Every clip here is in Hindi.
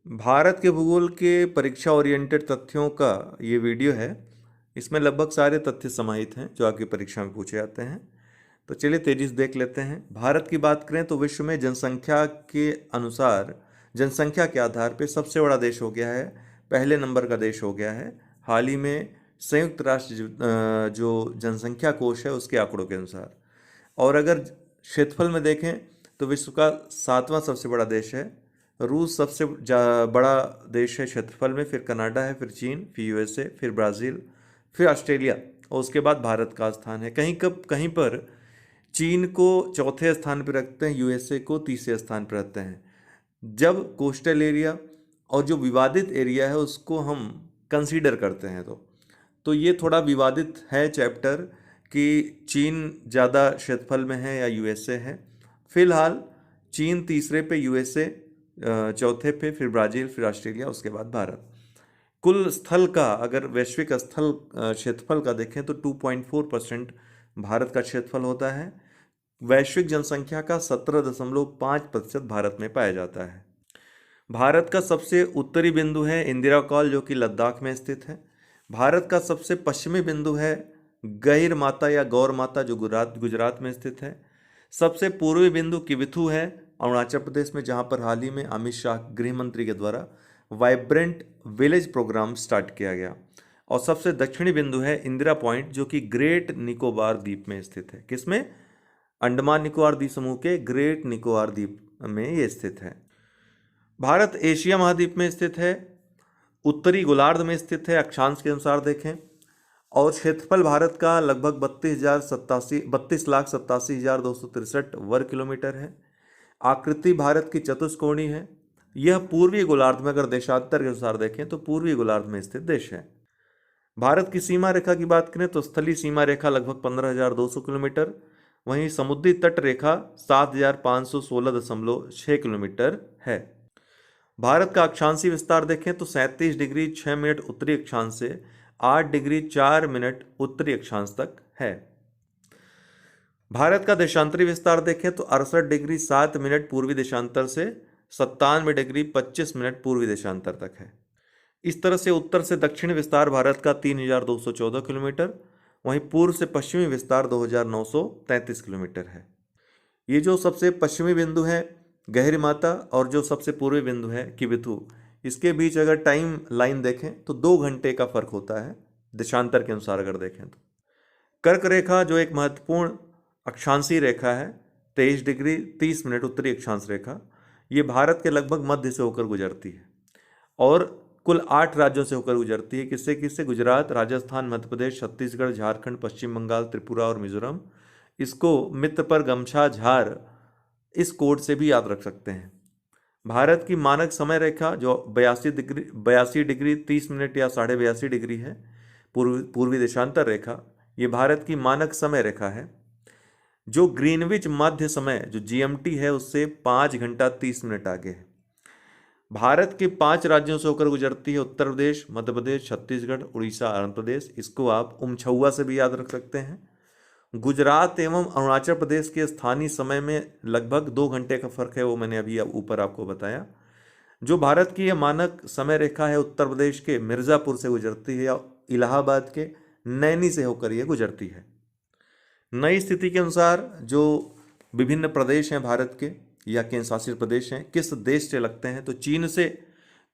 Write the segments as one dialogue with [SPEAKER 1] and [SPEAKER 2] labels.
[SPEAKER 1] भारत के भूगोल के परीक्षा ओरिएंटेड तथ्यों का ये वीडियो है। इसमें लगभग सारे तथ्य समाहित हैं जो आपकी परीक्षा में पूछे जाते हैं। तो चलिए तेजी से देख लेते हैं। भारत की बात करें तो विश्व में जनसंख्या के अनुसार, जनसंख्या के आधार पर सबसे बड़ा देश हो गया है, पहले नंबर का देश हो गया है हाल ही में संयुक्त राष्ट्र जो जनसंख्या कोष है उसके आंकड़ों के अनुसार। और अगर क्षेत्रफल में देखें तो विश्व का 7वां सबसे बड़ा देश है। रूस सबसे बड़ा देश है क्षेत्रफल में, फिर कनाडा है, फिर चीन, फिर यूएसए, फिर ब्राज़ील, फिर ऑस्ट्रेलिया और उसके बाद भारत का स्थान है। कहीं पर चीन को चौथे स्थान पर रखते हैं, यूएसए को तीसरे स्थान पर रखते हैं। जब कोस्टल एरिया और जो विवादित एरिया है उसको हम कंसीडर करते हैं तो ये थोड़ा विवादित है चैप्टर कि चीन ज़्यादा क्षेत्रफल में है या यूएसए है। फिलहाल चीन तीसरे पे, यूएसए चौथे पे, फिर ब्राज़ील, फिर ऑस्ट्रेलिया, उसके बाद भारत। कुल स्थल का अगर वैश्विक स्थल क्षेत्रफल का देखें तो 2.4% भारत का क्षेत्रफल होता है। वैश्विक जनसंख्या का 17.5% भारत में पाया जाता है। भारत का सबसे उत्तरी बिंदु है इंदिरा कॉल जो कि लद्दाख में स्थित है। भारत का सबसे पश्चिमी बिंदु है गहिर माता या गौर माता जो गुजरात में स्थित है। सबसे पूर्वी बिंदु किबिथु है अरुणाचल प्रदेश में, जहां पर हाल ही में अमित शाह गृह मंत्री के द्वारा वाइब्रेंट विलेज प्रोग्राम स्टार्ट किया गया। और सबसे दक्षिणी बिंदु है इंदिरा पॉइंट जो कि ग्रेट निकोबार द्वीप में स्थित है। किसमें? अंडमान निकोबार द्वीप समूह के ग्रेट निकोबार द्वीप में ये स्थित है। भारत एशिया महाद्वीप में स्थित है, उत्तरी गोलार्ध में स्थित है अक्षांश के अनुसार देखें। और क्षेत्रफल भारत का लगभग 32,87,263 वर्ग किलोमीटर है। आकृति भारत की चतुष्कोणीय है। यह पूर्वी गोलार्ध में, अगर देशांतर के अनुसार देखें तो पूर्वी गोलार्ध में स्थित देश है। भारत की सीमा रेखा की बात करें तो स्थलीय सीमा रेखा लगभग 15,200 किलोमीटर, वहीं समुद्री तट रेखा 7,516.6 किलोमीटर है। भारत का अक्षांशीय विस्तार देखें तो 37 डिग्री 6 मिनट उत्तरी अक्षांश से 8 डिग्री 4 मिनट उत्तरी अक्षांश तक है। भारत का देशांतरी विस्तार देखें तो 68 डिग्री 7 मिनट पूर्वी देशांतर से 97 डिग्री 25 मिनट पूर्वी देशांतर तक है। इस तरह से उत्तर से दक्षिण विस्तार भारत का 3,214 किलोमीटर, वहीं पूर्व से पश्चिमी विस्तार 2,933 किलोमीटर है। ये जो सबसे पश्चिमी बिंदु है गहरी माता और जो सबसे पूर्वी बिंदु है किबिथु, इसके बीच अगर टाइम लाइन देखें तो 2 घंटे का फर्क होता है देशांतर के अनुसार अगर देखें तो। कर्क रेखा जो एक महत्वपूर्ण अक्षांशीय रेखा है 23 डिग्री 30 मिनट उत्तरी अक्षांश रेखा, ये भारत के लगभग मध्य से होकर गुजरती है और कुल 8 राज्यों से होकर गुजरती है। किससे किससे? गुजरात, राजस्थान, मध्य प्रदेश, छत्तीसगढ़, झारखंड, पश्चिम बंगाल, त्रिपुरा और मिजोरम। इसको मित्र पर गमछा झार इस कोड से भी याद रख सकते हैं। भारत की मानक समय रेखा जो 82 डिग्री 30 मिनट या 82.5 डिग्री है, पूर्वी देशांतर रेखा, ये भारत की मानक समय रेखा है जो ग्रीनविच मध्य समय जो जीएमटी है उससे 5 घंटा 30 मिनट आगे है। भारत के 5 राज्यों से होकर गुजरती है, उत्तर प्रदेश, मध्य प्रदेश, छत्तीसगढ़, उड़ीसा, आंध्र प्रदेश। इसको आप उमछौआ से भी याद रख सकते हैं। गुजरात एवं अरुणाचल प्रदेश के स्थानीय समय में लगभग 2 घंटे का फर्क है, वो मैंने अभी ऊपर आपको बताया। जो भारत की यह मानक समय रेखा है उत्तर प्रदेश के मिर्ज़ापुर से गुजरती है या इलाहाबाद के नैनी से होकर यह गुजरती है। नई स्थिति के अनुसार जो विभिन्न प्रदेश हैं भारत के या केंद्र शासित प्रदेश हैं किस देश से लगते हैं तो चीन से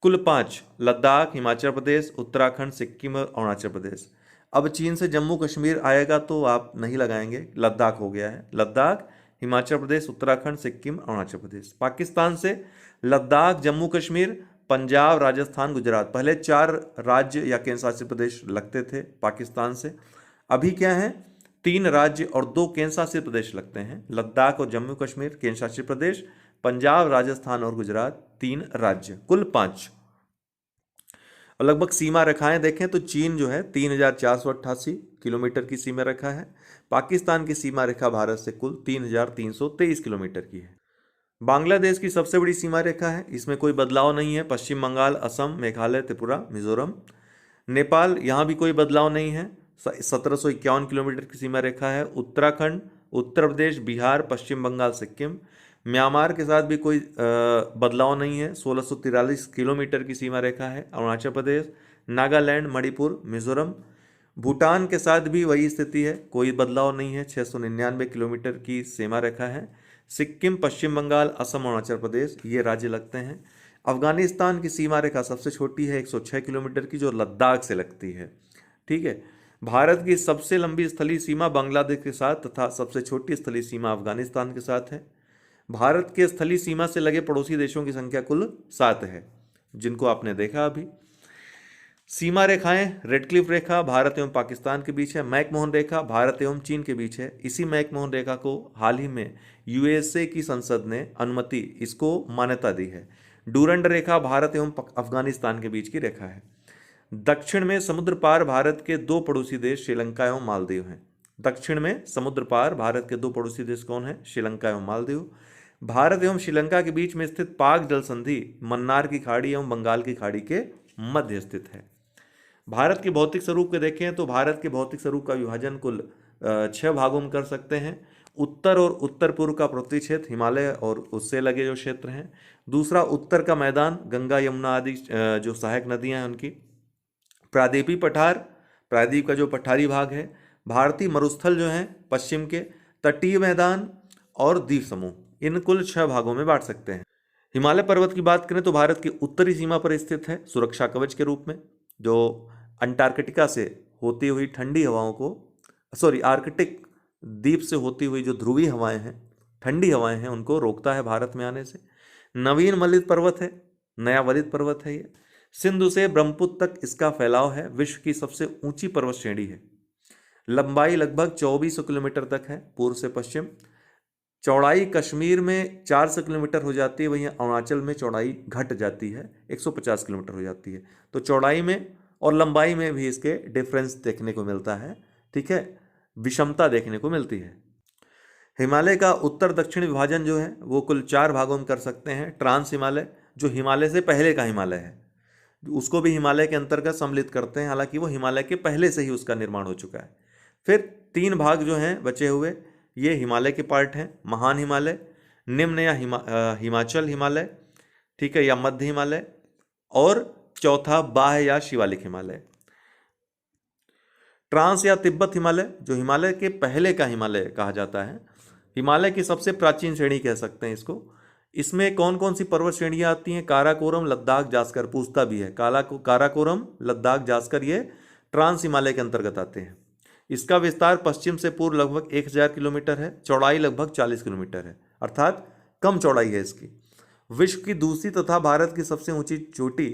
[SPEAKER 1] कुल 5, लद्दाख, हिमाचल प्रदेश, उत्तराखंड, सिक्किम और अरुणाचल प्रदेश। अब चीन से जम्मू कश्मीर आएगा तो आप नहीं लगाएंगे, लद्दाख हो गया है। लद्दाख, हिमाचल प्रदेश, उत्तराखंड, सिक्किम, अरुणाचल प्रदेश। पाकिस्तान से लद्दाख, जम्मू कश्मीर, पंजाब, राजस्थान, गुजरात। पहले 4 राज्य या केंद्र शासित प्रदेश लगते थे पाकिस्तान से, अभी क्या है 3 राज्य और 2 केंद्र शासित प्रदेश लगते हैं। लद्दाख और जम्मू कश्मीर केंद्र शासित प्रदेश, पंजाब, राजस्थान और गुजरात 3 राज्य, कुल 5। और लगभग सीमा रेखाएं देखें तो चीन जो है 3,488 किलोमीटर की सीमा रेखा है। पाकिस्तान की सीमा रेखा भारत से कुल 3,323 किलोमीटर की है। बांग्लादेश की सबसे बड़ी सीमा रेखा है, इसमें कोई बदलाव नहीं है, पश्चिम बंगाल, असम, मेघालय, त्रिपुरा, मिजोरम। नेपाल, यहाँ भी कोई बदलाव नहीं है, 1751 किलोमीटर की सीमा रेखा है। उत्तराखंड, उत्तर प्रदेश, बिहार, पश्चिम बंगाल, सिक्किम, म्यांमार के साथ भी कोई बदलाव नहीं है। 1643 किलोमीटर की सीमा रेखा है। अरुणाचल प्रदेश, नागालैंड, मणिपुर, मिजोरम, भूटान के साथ भी वही स्थिति है, कोई बदलाव नहीं है। 699 किलोमीटर की सीमा रेखा है। सिक्किम, पश्चिम बंगाल, असम, अरुणाचल प्रदेश ये राज्य लगते हैं। अफगानिस्तान की सीमा रेखा सबसे छोटी है 106 किलोमीटर की, जो लद्दाख से लगती है। ठीक है। भारत की सबसे लंबी स्थलीय सीमा बांग्लादेश के साथ तथा सबसे छोटी स्थलीय सीमा अफगानिस्तान के साथ है। भारत के स्थलीय सीमा से लगे पड़ोसी देशों की संख्या कुल 7 है, जिनको आपने देखा अभी। सीमा रेखाएं, रेड क्लिफ रेखा भारत एवं पाकिस्तान के बीच है। मैकमोहन रेखा भारत एवं चीन के बीच है। इसी मैकमोहन रेखा को हाल ही में यूएसए की संसद ने अनुमति, इसको मान्यता दी है। डूरंड रेखा भारत एवं अफगानिस्तान के बीच की रेखा है। दक्षिण में समुद्र पार भारत के दो पड़ोसी देश श्रीलंका एवं मालदीव हैं। दक्षिण में समुद्र पार भारत के दो पड़ोसी देश कौन है? श्रीलंका एवं मालदीव। भारत एवं श्रीलंका के बीच में स्थित पाक जल संधि मन्नार की खाड़ी एवं बंगाल की खाड़ी के मध्य स्थित है। भारत के भौतिक स्वरूप के देखें तो भारत के भौतिक स्वरूप का विभाजन कुल 6 भागों में कर सकते हैं। उत्तर और उत्तर पूर्व का पृथ्वी क्षेत्र, हिमालय और उससे लगे जो क्षेत्र हैं। दूसरा, उत्तर का मैदान, गंगा यमुना आदि जो सहायक नदियां हैं उनकी। प्रायद्वीपीय पठार, प्रायद्वीप का जो पठारी भाग है। भारतीय मरुस्थल जो है पश्चिम के, तटीय मैदान और द्वीप समूह, इन कुल 6 भागों में बांट सकते हैं। हिमालय पर्वत की बात करें तो भारत की उत्तरी सीमा पर स्थित है, सुरक्षा कवच के रूप में, जो अंटार्कटिका से होती हुई ठंडी हवाओं को, आर्कटिक द्वीप से होती हुई जो ध्रुवीय हवाएं हैं, ठंडी हवाएं हैं, उनको रोकता है भारत में आने से। नवीन वलित पर्वत है, नया वलित पर्वत है ये। सिंधु से ब्रह्मपुत्र तक इसका फैलाव है। विश्व की सबसे ऊंची पर्वत श्रेणी है। लंबाई लगभग 2400 किलोमीटर तक है पूर्व से पश्चिम। चौड़ाई कश्मीर में 400 किलोमीटर हो जाती है, वहीं अरुणाचल में चौड़ाई घट जाती है, 150 किलोमीटर हो जाती है। तो चौड़ाई में और लंबाई में भी इसके डिफरेंस देखने को मिलता है। ठीक है, विषमता देखने को मिलती है। हिमालय का उत्तर दक्षिण विभाजन जो है वो कुल 4 भागों में कर सकते हैं। ट्रांस हिमालय, जो हिमालय से पहले का हिमालय है, उसको भी हिमालय के अंतर्गत सम्मिलित करते हैं, हालांकि वो हिमालय के पहले से ही उसका निर्माण हो चुका है। फिर 3 भाग जो हैं बचे हुए, ये हिमालय के पार्ट हैं। महान हिमालय, निम्न या हिमाचल हिमालय, ठीक है, या मध्य हिमालय, और चौथा बाह्य या शिवालिक हिमालय। ट्रांस या तिब्बत हिमालय, जो हिमालय के पहले का हिमालय कहा जाता है, हिमालय की सबसे प्राचीन श्रेणी कह सकते हैं इसको। इसमें कौन कौन सी पर्वत श्रेणियां आती हैं? काराकोरम, लद्दाख, जास्कर, पूछता भी है। काराकोरम, लद्दाख, जास्कर ये ट्रांस हिमालय के अंतर्गत आते हैं। इसका विस्तार पश्चिम से पूर्व लगभग 1000 किलोमीटर है। चौड़ाई लगभग 40 किलोमीटर है, अर्थात कम चौड़ाई है इसकी। विश्व की दूसरी तथा भारत की सबसे ऊंची चोटी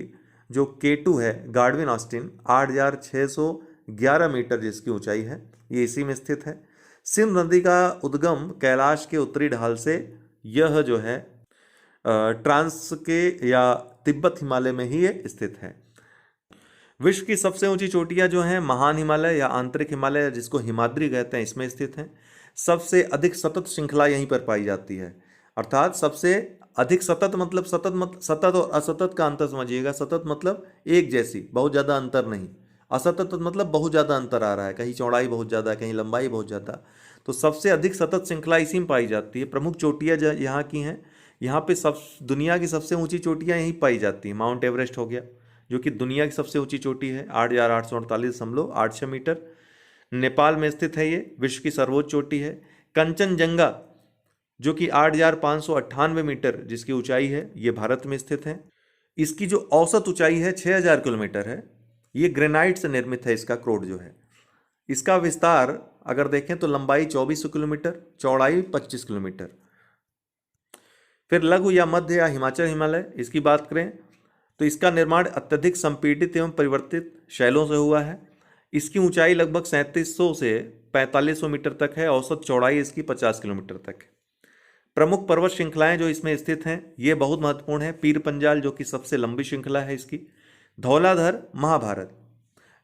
[SPEAKER 1] जो K2 है, गार्डविन ऑस्टिन, 8611 मीटर जिसकी ऊंचाई है, ये इसी में स्थित है। सिंध नदी का उद्गम कैलाश के उत्तरी ढाल से, यह जो है ट्रांस के या तिब्बत हिमालय में ही ये स्थित है। विश्व की सबसे ऊंची चोटियां जो हैं, महान हिमालय या आंतरिक हिमालय जिसको हिमाद्री कहते हैं, इसमें स्थित हैं। सबसे अधिक सतत श्रृंखला यहीं पर पाई जाती है, अर्थात सबसे अधिक सतत मतलब सतत और असतत का अंतर समझिएगा। सतत मतलब एक जैसी, बहुत ज़्यादा अंतर नहीं। असतत मतलब बहुत ज़्यादा अंतर आ रहा है, कहीं चौड़ाई बहुत ज़्यादा, कहीं लंबाई बहुत ज़्यादा। तो सबसे अधिक सतत श्रृंखला इसी में पाई जाती है। प्रमुख चोटियाँ यहाँ की हैं, यहाँ पे सब दुनिया की सबसे ऊंची चोटियाँ यहीं पाई जाती हैं। माउंट एवरेस्ट हो गया, जो कि दुनिया की सबसे ऊंची चोटी है, 8848.86 मीटर, नेपाल में स्थित है। ये विश्व की सर्वोच्च चोटी है। कंचनजंगा जो कि 8598 मीटर जिसकी ऊंचाई है, ये भारत में स्थित है। इसकी जो औसत ऊंचाई है 6000 किलोमीटर है। ये ग्रेनाइट से निर्मित है, इसका क्रोड जो है। इसका विस्तार अगर देखें तो लंबाई 2400 किलोमीटर, चौड़ाई 25 किलोमीटर। फिर लघु या मध्य या हिमाचल हिमालय, इसकी बात करें तो इसका निर्माण अत्यधिक संपीड़ित एवं परिवर्तित शैलों से हुआ है। इसकी ऊंचाई लगभग 3700 से 4500 मीटर तक है। औसत चौड़ाई इसकी 50 किलोमीटर तक है। प्रमुख पर्वत श्रृंखलाएं जो इसमें स्थित हैं, ये बहुत महत्वपूर्ण है। पीर पंजाल जो कि सबसे लंबी श्रृंखला है इसकी। धौलाधर, महाभारत,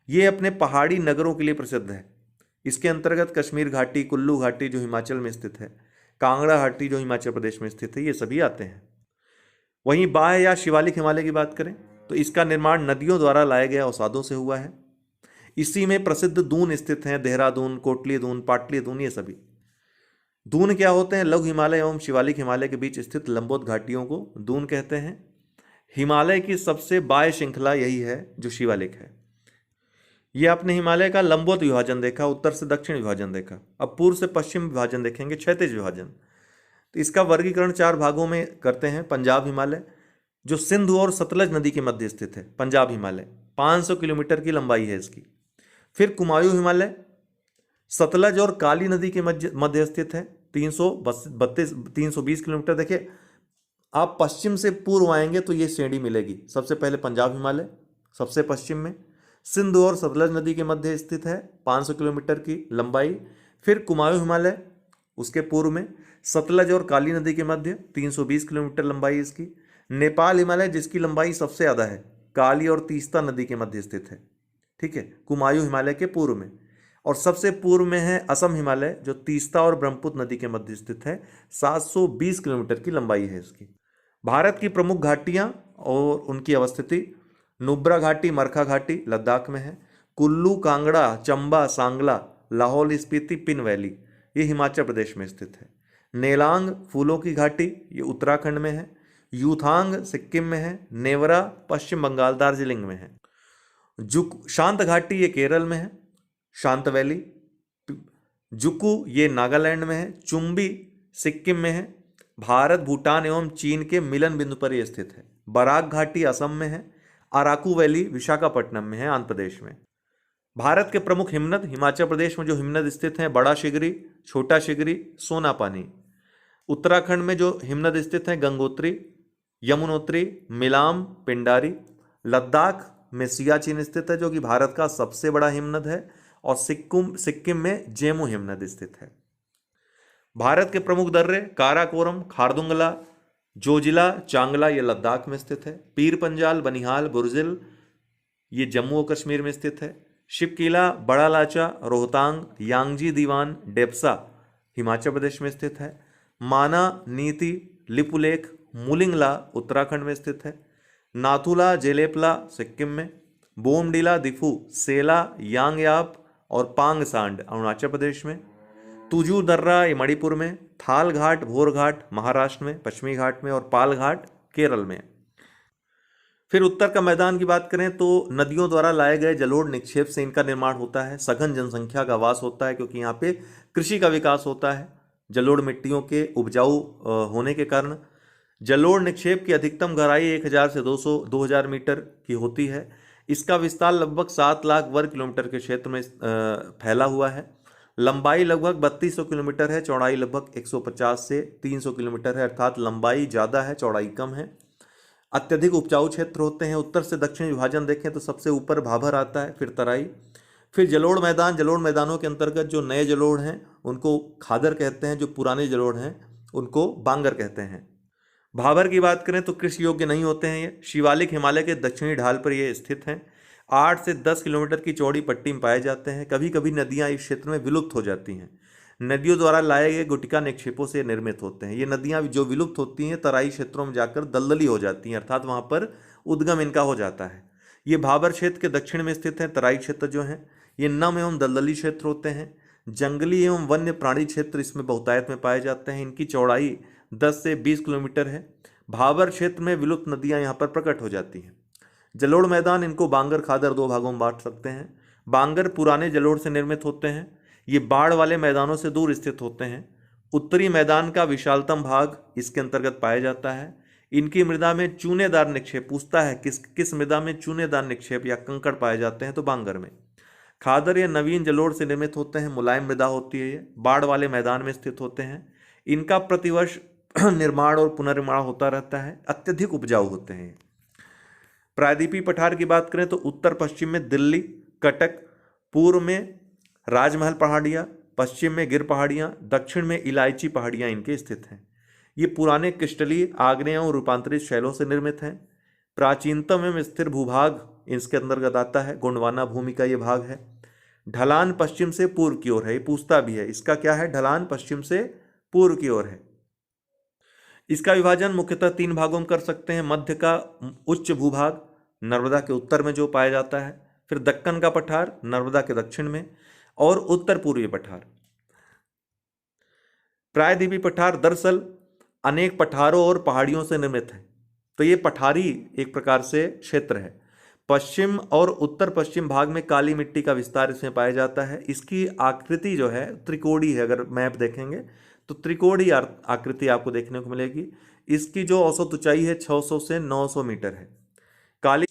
[SPEAKER 1] ये अपने पहाड़ी नगरों के लिए प्रसिद्ध है। इसके अंतर्गत कश्मीर घाटी, कुल्लू घाटी जो हिमाचल में स्थित है, कांगड़ा घाटी जो हिमाचल प्रदेश में स्थित है, ये सभी आते हैं। वहीं बाह्य या शिवालिक हिमालय की बात करें तो इसका निर्माण नदियों द्वारा लाए गए अवसादों से हुआ है। इसी में प्रसिद्ध दून स्थित हैं, देहरादून, कोटली दून, पाटली दून, ये सभी। दून क्या होते हैं? लघु हिमालय एवं शिवालिक हिमालय के बीच स्थित लंबवत घाटियों को दून कहते हैं। हिमालय की सबसे बाह्य श्रृंखला यही है जो शिवालिक है। ये आपने हिमालय का लंबवत विभाजन देखा, उत्तर से दक्षिण विभाजन देखा। अब पूर्व से पश्चिम विभाजन देखेंगे, क्षैतिज विभाजन। तो इसका वर्गीकरण 4 भागों में करते हैं। पंजाब हिमालय जो सिंधु और सतलज नदी के मध्य स्थित है, पंजाब हिमालय 500 किलोमीटर की लंबाई है इसकी। फिर कुमायूं हिमालय सतलज और काली नदी के मध्य स्थित है, 320 किलोमीटर। देखिए, आप पश्चिम से पूर्व आएंगे तो ये श्रेणी मिलेगी। सबसे पहले पंजाब हिमालय सबसे पश्चिम में, सिंधु और सतलज नदी के मध्य स्थित है, 500 किलोमीटर की लंबाई। फिर कुमायूं हिमालय उसके पूर्व में, सतलज और काली नदी के मध्य 320 किलोमीटर लंबाई इसकी। नेपाल हिमालय जिसकी लंबाई सबसे ज़्यादा है, काली और तीस्ता नदी के मध्य स्थित है, ठीक है, कुमायूं हिमालय के पूर्व में। और सबसे पूर्व में है असम हिमालय जो तीस्ता और ब्रह्मपुत्र नदी के मध्य स्थित है, 720 किलोमीटर की लंबाई है इसकी। भारत की प्रमुख घाटियाँ और उनकी अवस्थिति: नुब्रा घाटी मरखा घाटी लद्दाख में है। कुल्लू कांगड़ा चंबा सांगला लाहौल स्पीति पिन वैली ये हिमाचल प्रदेश में स्थित है। नेलांग फूलों की घाटी ये उत्तराखंड में है। यूथांग सिक्किम में है। नेवरा पश्चिम बंगाल दार्जिलिंग में है। शांत घाटी ये केरल में है, शांत वैली। जुकू ये नागालैंड में है। चुम्बी सिक्किम में है। भारत भूटान एवं चीन के मिलन बिंदु पर यह स्थित है। बराक घाटी असम में है। अराकू वैली विशाखापट्टनम में है, आंध्र प्रदेश में। भारत के प्रमुख हिमनद: हिमाचल प्रदेश में जो हिमनद स्थित हैं, बड़ा शिगरी, छोटा शिगरी, सोनापानी। उत्तराखंड में जो हिमनद स्थित हैं, गंगोत्री, यमुनोत्री, मिलाम, पिंडारी। लद्दाख में सियाचिन स्थित है जो कि भारत का सबसे बड़ा हिमनद है। और सिक्किम में जेमू हिमनद स्थित है। भारत के प्रमुख दर्रे: काराकोरम, खारदुंगला, जोजिला, चांगला ये लद्दाख में स्थित है। पीर पंजाल, बनिहाल, बुर्जिल ये जम्मू और कश्मीर में स्थित है। शिवकीला, बड़ा लाचा, रोहतांग, यांगजी दीवान, डेप्सा हिमाचल प्रदेश में स्थित है। माना, नीति, लिपुलेख, मुलिंगला उत्तराखंड में स्थित है। नाथुला, जेलेपला सिक्किम में। बोमडीला, दिफू, सेला, यांगयाप और पांगसांड अरुणाचल प्रदेश में। तुजू दर्रा ये मणिपुर में। थाल घाट, भोर घाट महाराष्ट्र में पश्चिमी घाट में। और पाल घाट केरल में। फिर उत्तर का मैदान की बात करें तो नदियों द्वारा लाए गए जलोढ़ निक्षेप से इनका निर्माण होता है। सघन जनसंख्या का वास होता है क्योंकि यहाँ पे कृषि का विकास होता है जलोढ़ मिट्टियों के उपजाऊ होने के कारण। जलोढ़ निक्षेप की अधिकतम गहराई 1000 से 2000 मीटर की होती है। इसका विस्तार लगभग 7 लाख वर्ग किलोमीटर के क्षेत्र में फैला हुआ है। लंबाई लगभग 3200 किलोमीटर है, चौड़ाई लगभग 150 से 300 किलोमीटर है, अर्थात लंबाई ज़्यादा है, चौड़ाई कम है। अत्यधिक उपजाऊ क्षेत्र होते हैं। उत्तर से दक्षिण विभाजन देखें तो सबसे ऊपर भाभर आता है, फिर तराई, फिर जलोढ़ मैदान। जलोढ़ मैदानों के अंतर्गत जो नए जलोढ़ हैं उनको खादर कहते हैं, जो पुराने जलोढ़ हैं उनको बांगर कहते हैं। भाभर की बात करें तो कृषि योग्य नहीं होते हैं ये। शिवालिक हिमालय के दक्षिणी ढाल पर ये स्थित हैं। 8 से 10 किलोमीटर की चौड़ी पट्टी में पाए जाते हैं। कभी कभी नदियाँ इस क्षेत्र में विलुप्त हो जाती हैं। नदियों द्वारा लाए गए गुटिका निक्षेपों से निर्मित होते हैं। ये नदियाँ जो विलुप्त होती हैं तराई क्षेत्रों में जाकर दलदली हो जाती हैं, अर्थात वहाँ पर उद्गम इनका हो जाता है। ये भाभर क्षेत्र के दक्षिण में स्थित हैं। तराई क्षेत्र जो हैं ये नम एवं दलदली क्षेत्र होते हैं। जंगली एवं वन्य प्राणी क्षेत्र इसमें बहुतायत में पाए जाते हैं। इनकी चौड़ाई 10 से 20 किलोमीटर है। भाभर क्षेत्र में विलुप्त नदियाँ यहाँ पर प्रकट हो जाती हैं। जलोढ़ मैदान इनको बांगर खादर 2 भागों में बांट सकते हैं। बांगर पुराने जलोढ़ से निर्मित होते हैं। ये बाढ़ वाले मैदानों से दूर स्थित होते हैं। उत्तरी मैदान का विशालतम भाग इसके अंतर्गत पाया जाता है। इनकी मृदा में चूनेदार निक्षेप, पूछता है किस मृदा में चूनेदार निक्षेप या कंकड़ पाए जाते हैं, तो बांगर में। खादर या नवीन जलोढ़ से निर्मित होते हैं। मुलायम मृदा होती है ये। बाढ़ वाले मैदान में स्थित होते हैं। इनका प्रतिवर्ष निर्माण और पुनर्निर्माण होता रहता है। अत्यधिक उपजाऊ होते हैं। प्रायद्वीपीय पठार की बात करें तो उत्तर पश्चिम में दिल्ली, कटक, पूर्व में राजमहल पहाड़ियाँ, पश्चिम में गिर पहाड़ियाँ, दक्षिण में इलायची पहाड़ियाँ इनके स्थित हैं। ये पुराने क्रिस्टलीय, आग्नेय और रूपांतरित शैलों से निर्मित हैं। प्राचीनतम एवं स्थिर भूभाग इसके अंतर्गत आता है। गोंडवाना भूमि का ये भाग है। ढलान पश्चिम से पूर्व की ओर है। ये पूछता भी है, इसका क्या है? ढलान पश्चिम से पूर्व की ओर है। इसका विभाजन मुख्यतः 3 भागों में कर सकते हैं। मध्य का उच्च भूभाग नर्मदा के उत्तर में जो पाया जाता है, फिर दक्कन का पठार नर्मदा के दक्षिण में, और उत्तर पूर्वी पठार। प्रायद्वीपीय पठार दरअसल अनेक पठारों और पहाड़ियों से निर्मित है। तो ये पठारी एक प्रकार से क्षेत्र है। पश्चिम और उत्तर पश्चिम भाग में काली मिट्टी का विस्तार इसमें पाया जाता है। इसकी आकृति जो है त्रिकोणीय है। अगर मैप देखेंगे तो त्रिकोणीय आकृति आपको देखने को मिलेगी। इसकी जो औसत ऊंचाई है 600 से 900 मीटर है। काली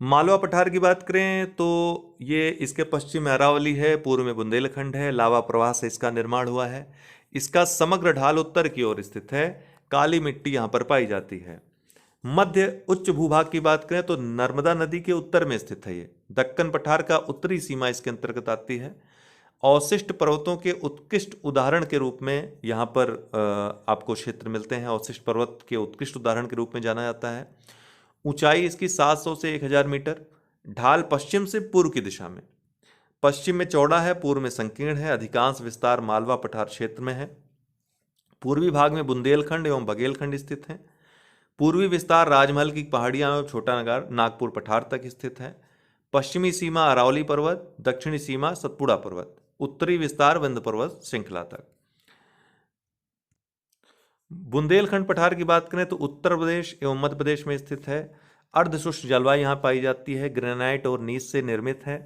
[SPEAKER 1] मालवा पठार की बात करें तो ये इसके पश्चिम में अरावली है, पूर्व में बुंदेलखंड है। लावा प्रवाह से इसका निर्माण हुआ है। इसका समग्र ढाल उत्तर की ओर स्थित है। काली मिट्टी यहाँ पर पाई जाती है। मध्य उच्च भूभाग की बात करें तो नर्मदा नदी के उत्तर में स्थित है। ये दक्कन पठार का उत्तरी सीमा इसके अंतर्गत आती है। अवशिष्ट पर्वतों के उत्कृष्ट उदाहरण के रूप में यहाँ पर आपको क्षेत्र मिलते हैं। अवशिष्ट पर्वत के उत्कृष्ट उदाहरण के रूप में जाना जाता है। ऊंचाई इसकी 700 से 1000 मीटर। ढाल पश्चिम से पूर्व की दिशा में, पश्चिम में चौड़ा है, पूर्व में संकीर्ण है। अधिकांश विस्तार मालवा पठार क्षेत्र में है। पूर्वी भाग में बुंदेलखंड एवं बघेलखंड स्थित हैं। पूर्वी विस्तार राजमहल की पहाड़ियां एवं छोटा नागपुर पठार तक स्थित है। पश्चिमी सीमा अरावली पर्वत, दक्षिणी सीमा सतपुड़ा पर्वत, उत्तरी विस्तार विंध्य पर्वत श्रृंखला तक। बुंदेलखंड पठार की बात करें तो उत्तर प्रदेश एवं मध्य प्रदेश में स्थित है। अर्धशुष्क जलवायु यहाँ पाई जाती है। ग्रेनाइट और नीस से निर्मित है।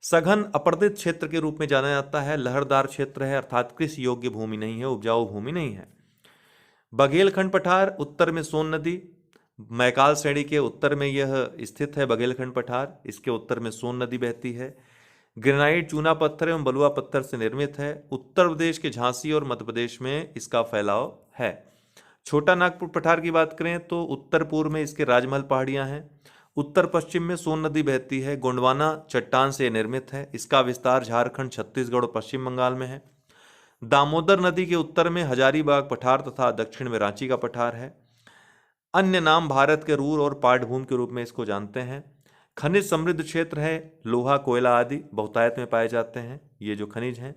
[SPEAKER 1] सघन अपर्दित क्षेत्र के रूप में जाना जाता है। लहरदार क्षेत्र है, अर्थात कृषि योग्य भूमि नहीं है, उपजाऊ भूमि नहीं है। बघेलखंड पठार उत्तर में सोन नदी, मैकाल श्रेणी के उत्तर में यह स्थित है। बघेलखंड पठार, इसके उत्तर में सोन नदी बहती है। ग्रेनाइट, चूना पत्थर एवं बलुआ पत्थर से निर्मित है। उत्तर प्रदेश के झांसी और मध्य प्रदेश में इसका फैलाव है। छोटा नागपुर पठार की बात करें तो उत्तर पूर्व में इसके राजमहल पहाड़ियां हैं। उत्तर पश्चिम में सोन नदी बहती है। गोंडवाना चट्टान से निर्मित है। इसका विस्तार झारखंड, छत्तीसगढ़ और पश्चिम बंगाल में है। दामोदर नदी के उत्तर में हजारीबाग पठार तथा दक्षिण में रांची का पठार है। अन्य नाम भारत के रूर और पाटभूमि के रूप में इसको जानते हैं। खनिज समृद्ध क्षेत्र है। लोहा, कोयला आदि बहुतायत में पाए जाते हैं ये जो खनिज हैं।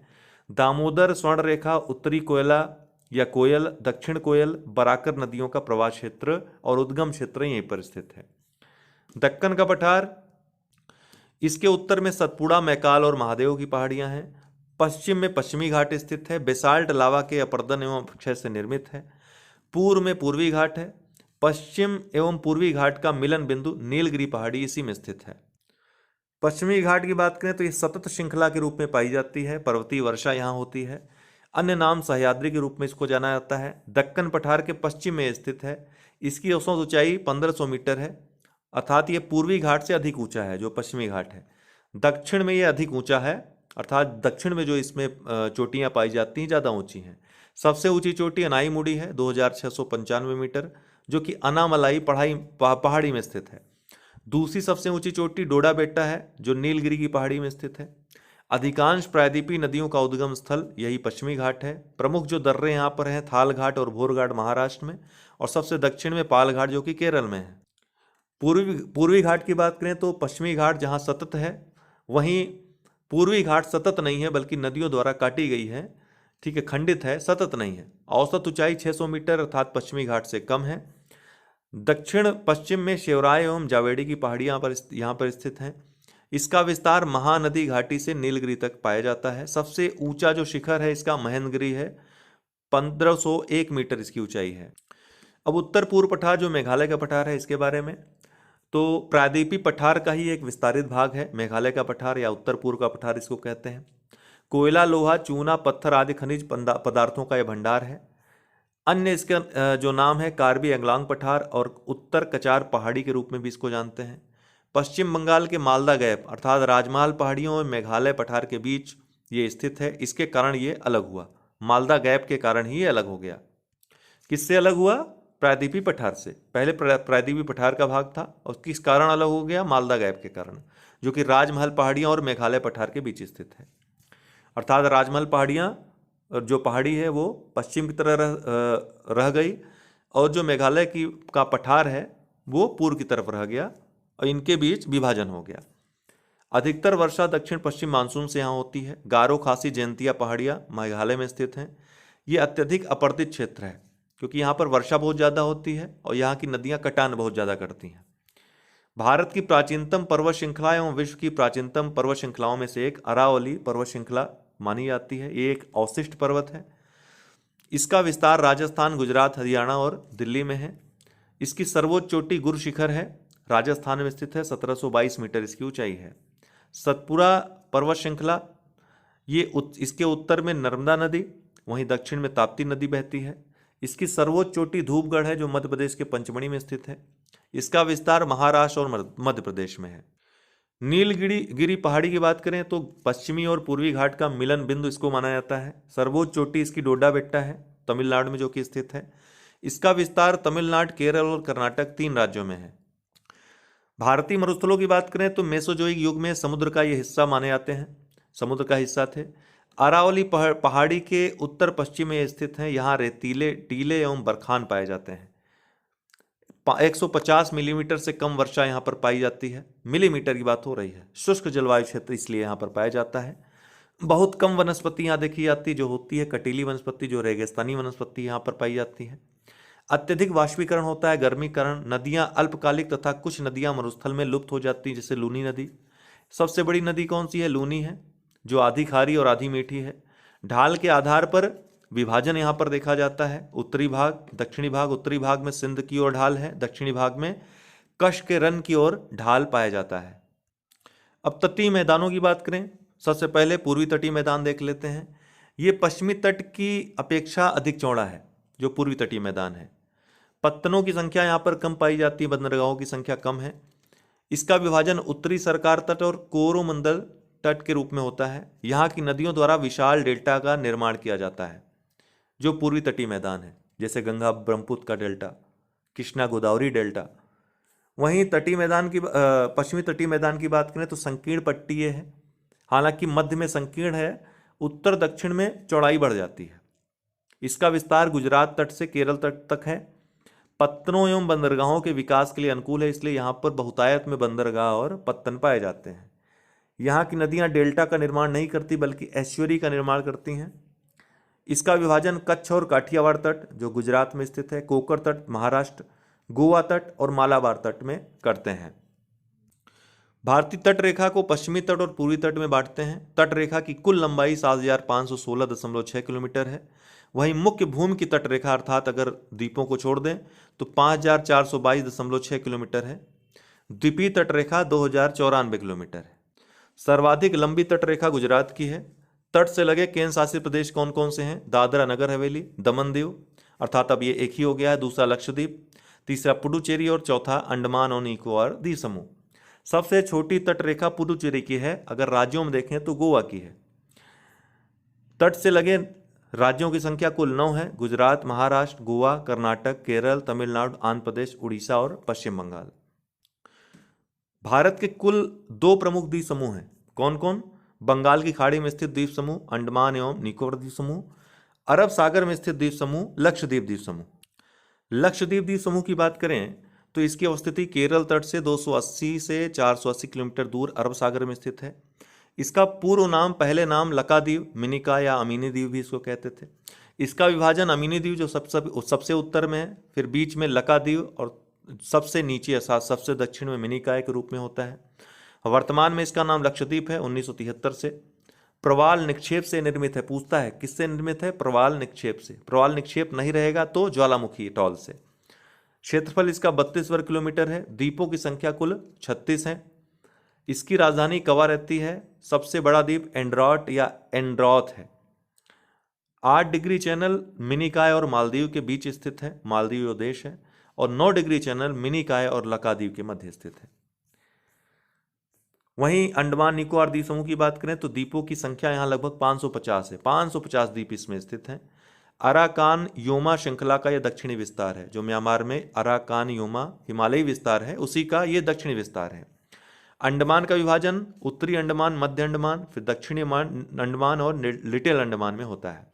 [SPEAKER 1] दामोदर स्वर्ण रेखा, उत्तरी कोयला या कोयल, दक्षिण कोयल, बराकर नदियों का प्रवाह क्षेत्र और उद्गम क्षेत्र यहीं पर स्थित है। दक्कन का पठार, इसके उत्तर में सतपुड़ा, मैकाल और महादेव की पहाड़ियां हैं। पश्चिम में पश्चिमी घाट स्थित है। बेसाल्ट लावा के अपर्दन एवं क्षय से निर्मित है। पूर्व में पूर्वी घाट है। पश्चिम एवं पूर्वी घाट का मिलन बिंदु नीलगिरी पहाड़ी इसी में स्थित है। पश्चिमी घाट की बात करें तो ये सतत श्रृंखला के रूप में पाई जाती है। पर्वतीय वर्षा यहाँ होती है। अन्य नाम सह्याद्री के रूप में इसको जाना जाता है। दक्कन पठार के पश्चिम में स्थित है। इसकी औसत ऊंचाई 1500 मीटर है, अर्थात ये पूर्वी घाट से अधिक ऊंचा है जो पश्चिमी घाट है। दक्षिण में ये अधिक ऊंचा है, अर्थात दक्षिण में जो इसमें चोटियां पाई जाती हैं ज़्यादा ऊंची हैं। सबसे ऊंची चोटी अनाईमुड़ी है 2695 मीटर, जो कि अनामलाई पहाड़ी में स्थित है। दूसरी सबसे ऊंची चोटी डोडा बेट्टा है जो नीलगिरी की पहाड़ी में स्थित है। अधिकांश प्रायद्वीपीय नदियों का उद्गम स्थल यही पश्चिमी घाट है। प्रमुख जो दर्रे यहाँ पर हैं थाल घाट और भोर घाट महाराष्ट्र में, और सबसे दक्षिण में पाल घाट जो कि केरल में है। पूर्वी घाट की बात करें तो पश्चिमी घाट जहाँ सतत है, वहीं पूर्वी घाट सतत नहीं है बल्कि नदियों द्वारा काटी गई है। ठीक है, खंडित है, सतत नहीं है। औसत ऊंचाई 600 मीटर अर्थात पश्चिमी घाट से कम है। दक्षिण पश्चिम में शिवराय एवं जावेड़ी की पहाड़ियाँ यहाँ पर स्थित हैं। इसका विस्तार महानदी घाटी से नीलगिरी तक पाया जाता है। सबसे ऊंचा जो शिखर है इसका महेंद्रगिरी है, 1501 मीटर इसकी ऊंचाई है। अब उत्तर पूर्व पठार जो मेघालय का पठार है इसके बारे में, तो प्रायद्वीपीय पठार का ही एक विस्तारित भाग है मेघालय का पठार, या उत्तर पूर्व का पठार इसको कहते हैं। कोयला, लोहा, चूना, पत्थर आदि खनिज पदार्थों का यह भंडार है। अन्य इसका जो नाम है कार्बी एंगलांग पठार और उत्तर कचार पहाड़ी के रूप में भी इसको जानते हैं। पश्चिम बंगाल के मालदा गैप अर्थात राजमहल पहाड़ियों और मेघालय पठार के बीच ये स्थित है। इसके कारण ये अलग हुआ, मालदा गैप के कारण ही ये अलग हो गया। किससे अलग हुआ? प्रायद्वीपीय पठार से। पहले प्रायद्वीपीय पठार का भाग था और किस कारण अलग हो गया? मालदा गैप के कारण, जो कि राजमहल पहाड़ियाँ और मेघालय पठार के बीच स्थित है। अर्थात राजमहल पहाड़ियाँ जो पहाड़ी है वो पश्चिम की तरह रह गई और जो मेघालय का पठार है वो पूर्व की तरफ रह गया और इनके बीच विभाजन हो गया। अधिकतर वर्षा दक्षिण पश्चिम मानसून से यहाँ होती है। गारो, खासी, जयंतिया पहाड़ियाँ मेघालय में स्थित हैं। ये अत्यधिक अपर्दित क्षेत्र है क्योंकि यहाँ पर वर्षा बहुत ज़्यादा होती है और यहाँ की नदियाँ कटान बहुत ज़्यादा करती हैं। भारत की प्राचीनतम पर्वत श्रृंखला एवं विश्व की प्राचीनतम पर्वत श्रृंखलाओं में से एक अरावली पर्वत श्रृंखला मानी जाती है। ये एक अवशिष्ट पर्वत है। इसका विस्तार राजस्थान, गुजरात, हरियाणा और दिल्ली में है। इसकी सर्वोच्च चोटी गुरु शिखर है, राजस्थान में स्थित है, 1722 मीटर इसकी ऊंचाई है। सतपुरा पर्वत श्रृंखला, इसके उत्तर में नर्मदा नदी, वहीं दक्षिण में ताप्ती नदी बहती है। इसकी सर्वोच्च चोटी धूपगढ़ है जो मध्य प्रदेश के पंचमढ़ी में स्थित है। इसका विस्तार महाराष्ट्र और मध्य प्रदेश में है। नीलगिरी पहाड़ी की बात करें तो पश्चिमी और पूर्वी घाट का मिलन बिंदु इसको माना जाता है। सर्वोच्च चोटी इसकी डोडा बेट्टा है, तमिलनाडु में जो कि स्थित है। इसका विस्तार तमिलनाडु, केरल और कर्नाटक 3 राज्यों में है। भारतीय मरुस्थलों की बात करें तो मेसोजोइक युग में समुद्र का ये हिस्सा माने जाते हैं, समुद्र का हिस्सा थे। अरावली पहाड़ी के उत्तर पश्चिम में स्थित हैं। यहाँ रेतीले, टीले एवं बरखान पाए जाते हैं। 150 मिलीमीटर से कम वर्षा यहाँ पर पाई जाती है। मिलीमीटर की बात हो रही है। शुष्क जलवायु क्षेत्र इसलिए यहाँ पर पाया जाता है। बहुत कम वनस्पति यहाँ देखी जाती जो होती है कटीली वनस्पति, जो रेगिस्तानी वनस्पति यहाँ पर पाई जाती है। अत्यधिक वाष्पीकरण होता है, गर्मीकरण। नदियाँ अल्पकालिक तथा कुछ नदियाँ मरुस्थल में लुप्त हो जाती हैं, जैसे लूनी नदी। सबसे बड़ी नदी कौन सी है? लूनी है, जो आधी खारी और आधी मीठी है। ढाल के आधार पर विभाजन यहाँ पर देखा जाता है। उत्तरी भाग, दक्षिणी भाग। उत्तरी भाग में सिंध की ओर ढाल है, दक्षिणी भाग में कच्छ के रन की ओर ढाल पाया जाता है। अब तटीय मैदानों की बात करें, सबसे पहले पूर्वी तटीय मैदान देख लेते हैं। ये पश्चिमी तट की अपेक्षा अधिक चौड़ा है, जो पूर्वी तटीय मैदान है। पत्तनों की संख्या यहाँ पर कम पाई जाती है, बंदरगाहों की संख्या कम है। इसका विभाजन उत्तरी सरकार तट और कोरोमंडल तट के रूप में होता है। यहाँ की नदियों द्वारा विशाल डेल्टा का निर्माण किया जाता है, जो पूर्वी तटीय मैदान है, जैसे गंगा ब्रह्मपुत्र का डेल्टा, कृष्णा गोदावरी डेल्टा। वहीं तटीय मैदान की पश्चिमी तटीय मैदान की बात करें तो संकीर्ण पट्टीय है, हालांकि मध्य में संकीर्ण है, उत्तर दक्षिण में चौड़ाई बढ़ जाती है। इसका विस्तार गुजरात तट से केरल तट तक है। पत्तनों एवं बंदरगाहों के विकास के लिए अनुकूल है, इसलिए यहाँ पर बहुतायत में बंदरगाह और पत्तन पाए जाते हैं। यहाँ की नदियाँ डेल्टा का निर्माण नहीं करती, बल्कि एस्चुरी का निर्माण करती हैं। इसका विभाजन कच्छ और काठियावाड़ तट, जो गुजरात में स्थित है, कोकर तट महाराष्ट्र, गोवा तट और मालाबार तट में करते हैं। भारतीय तट रेखा को पश्चिमी तट और पूर्वी तट में बांटते हैं। तट रेखा की कुल लंबाई 7516.6 किलोमीटर है। वहीं मुख्य भूमि की तट रेखा, अर्थात अगर द्वीपों को छोड़ दें तो 5422.6 किलोमीटर है। द्वीपीय तट रेखा 2094 किलोमीटर है। सर्वाधिक लंबी तट रेखा गुजरात की है। तट से लगे केंद्र शासित प्रदेश कौन कौन से हैं? दादरा नगर हवेली, दमन दीव, अर्थात अब ये एक ही हो गया है। दूसरा लक्षद्वीप, तीसरा पुडुचेरी और चौथा अंडमान और निकोबार द्वीप समूह। सबसे छोटी तट रेखा पुडुचेरी की है। अगर राज्यों में देखें तो गोवा की है। तट से लगे राज्यों की संख्या कुल 9 है। गुजरात, महाराष्ट्र, गोवा, कर्नाटक, केरल, तमिलनाडु, आंध्र प्रदेश, उड़ीसा और पश्चिम बंगाल। भारत के कुल 2 प्रमुख द्वीप समूह हैं। कौन कौन? बंगाल की खाड़ी में स्थित द्वीप समूह अंडमान एवं निकोबार द्वीप समूह, अरब सागर में स्थित द्वीप समूह लक्षद्वीप द्वीप समूह। लक्षद्वीप द्वीप समूह की बात करें तो इसकी अवस्थिति केरल तट से 280 से 480 किलोमीटर दूर अरब सागर में स्थित है। इसका पूर्व नाम, पहले नाम लकाद्वीप, मिनिका या अमीनी द्वीप भी इसको कहते थे। इसका विभाजन अमीनी द्वीप जो सबसे उत्तर में है, फिर बीच में लकाद्वीप और सबसे नीचे सबसे दक्षिण में मिनिकाय के रूप में होता है। वर्तमान में इसका नाम लक्षद्वीप है। 1973 से प्रवाल निक्षेप से निर्मित है। पूछता है किससे निर्मित है? प्रवाल निक्षेप से। प्रवाल निक्षेप नहीं रहेगा तो ज्वालामुखी टॉल से। क्षेत्रफल इसका 32 वर्ग किलोमीटर है। द्वीपों की संख्या कुल 36 है। इसकी राजधानी कवा रहती है। सबसे बड़ा द्वीप एंड्रॉट या एंड्रॉथ है। 8 डिग्री चैनल मिनिकाय और मालदीव के बीच स्थित है, मालदीव जो देश है, और 9 डिग्री चैनल मिनिकाय और लकाद्वीप के मध्य स्थित है। वहीं अंडमान निकोबार द्वीप समूह की बात करें तो द्वीपों की संख्या यहाँ लगभग 550 है। 550 द्वीप इसमें स्थित हैं। अराकान योमा श्रृंखला का यह दक्षिणी विस्तार है। जो म्यांमार में अराकान योमा हिमालयी विस्तार है, उसी का यह दक्षिणी विस्तार है। अंडमान का विभाजन उत्तरी अंडमान, मध्य अंडमान, फिर दक्षिणी अंडमान और लिटिल अंडमान में होता है।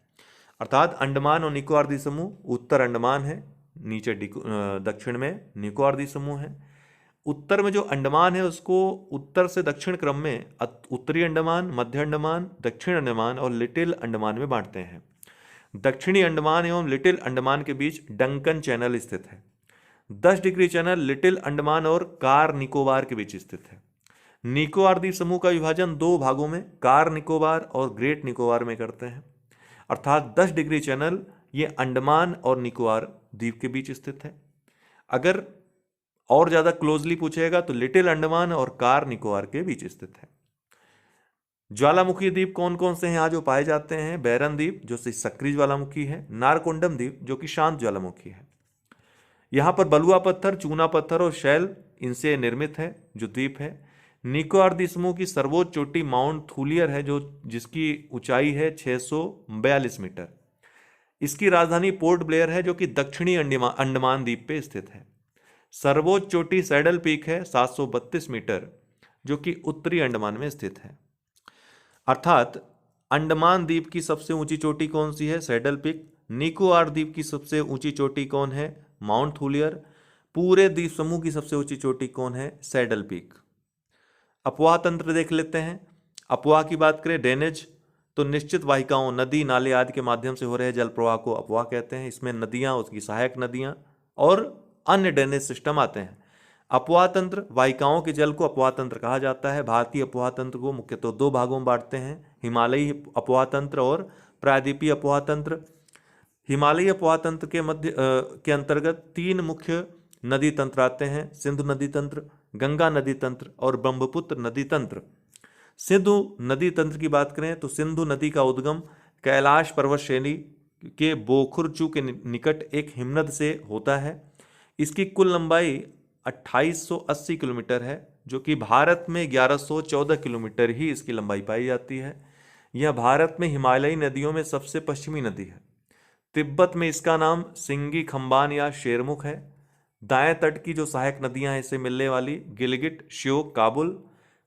[SPEAKER 1] अर्थात अंडमान और निकोबार द्वीप समूह उत्तर अंडमान है, नीचे दक्षिण में निकोबार द्वीप समूह है। उत्तर में जो अंडमान है उसको उत्तर से दक्षिण क्रम में उत्तरी अंडमान, मध्य अंडमान, दक्षिण अंडमान और लिटिल अंडमान में बांटते हैं। दक्षिणी अंडमान एवं लिटिल अंडमान के बीच डंकन चैनल स्थित है। 10 डिग्री चैनल लिटिल अंडमान और कार निकोबार के बीच स्थित है। निकोबार द्वीप समूह का विभाजन 2 भागों में कार निकोबार और ग्रेट निकोबार में करते हैं। अर्थात 10 डिग्री चैनल ये अंडमान और निकोबार द्वीप के बीच स्थित है। अगर और ज़्यादा क्लोजली पूछेगा तो लिटिल अंडमान और कार निकोबार के बीच स्थित है। ज्वालामुखी द्वीप कौन कौन से हैं यहाँ जो पाए जाते हैं? बैरन द्वीप जो सक्रिय ज्वालामुखी है, नारकोंडम द्वीप जो कि शांत ज्वालामुखी है। यहाँ पर बलुआ पत्थर, चूना पत्थर और शैल इनसे निर्मित है जो द्वीप है। निकोबार द्वीप समूह की सर्वोच्च चोटी माउंट थूलियर है जो जिसकी ऊंचाई है 642 मीटर। इसकी राजधानी पोर्ट ब्लेयर है जो कि दक्षिणी अंडमान द्वीप पे स्थित है। सर्वोच्च चोटी सैडल पीक है 732 मीटर जो कि उत्तरी अंडमान में स्थित है। अर्थात अंडमान द्वीप की सबसे ऊंची चोटी कौन सी है? Saddle peak. निकोबार द्वीप की सबसे ऊंची चोटी कौन है? माउंट थूलियर। पूरे द्वीप समूह की सबसे ऊंची चोटी कौन है? Saddle peak. अपवाह तंत्र देख लेते हैं। अपवाह की बात करें, ड्रेनेज, तो निश्चित वाहिकाओं, नदी नाले आदि के माध्यम से हो रहे जल प्रवाह को अपवाह कहते हैं। इसमें नदियां, उसकी सहायक नदियां और अन्य ड्रेनेज सिस्टम आते हैं। अपवाह तंत्र, वाहिकाओं के जल को अपवाह तंत्र कहा जाता है। भारतीय अपवाह तंत्र को मुख्यतः दो भागों में बांटते हैं, हिमालयी अपवाह तंत्र और प्रायद्वीपीय अपवाह तंत्र। हिमालयी अपवाह तंत्र के अंतर्गत तीन मुख्य नदी तंत्र आते हैं, सिंधु नदी तंत्र, गंगा नदी तंत्र और ब्रह्मपुत्र नदी तंत्र। सिंधु नदी तंत्र की बात करें तो सिंधु नदी का उद्गम कैलाश पर्वत श्रेणी के बोखुरचू के निकट एक हिमनद से होता है। इसकी कुल लंबाई 2880 किलोमीटर है जो कि भारत में 1114 किलोमीटर ही इसकी लंबाई पाई जाती है। यह भारत में हिमालयी नदियों में सबसे पश्चिमी नदी है। तिब्बत में इसका नाम सिंगी खंबान या शेरमुख है। दाएं तट की जो सहायक नदियां हैं इससे मिलने वाली गिलगिट, श्योक, काबुल।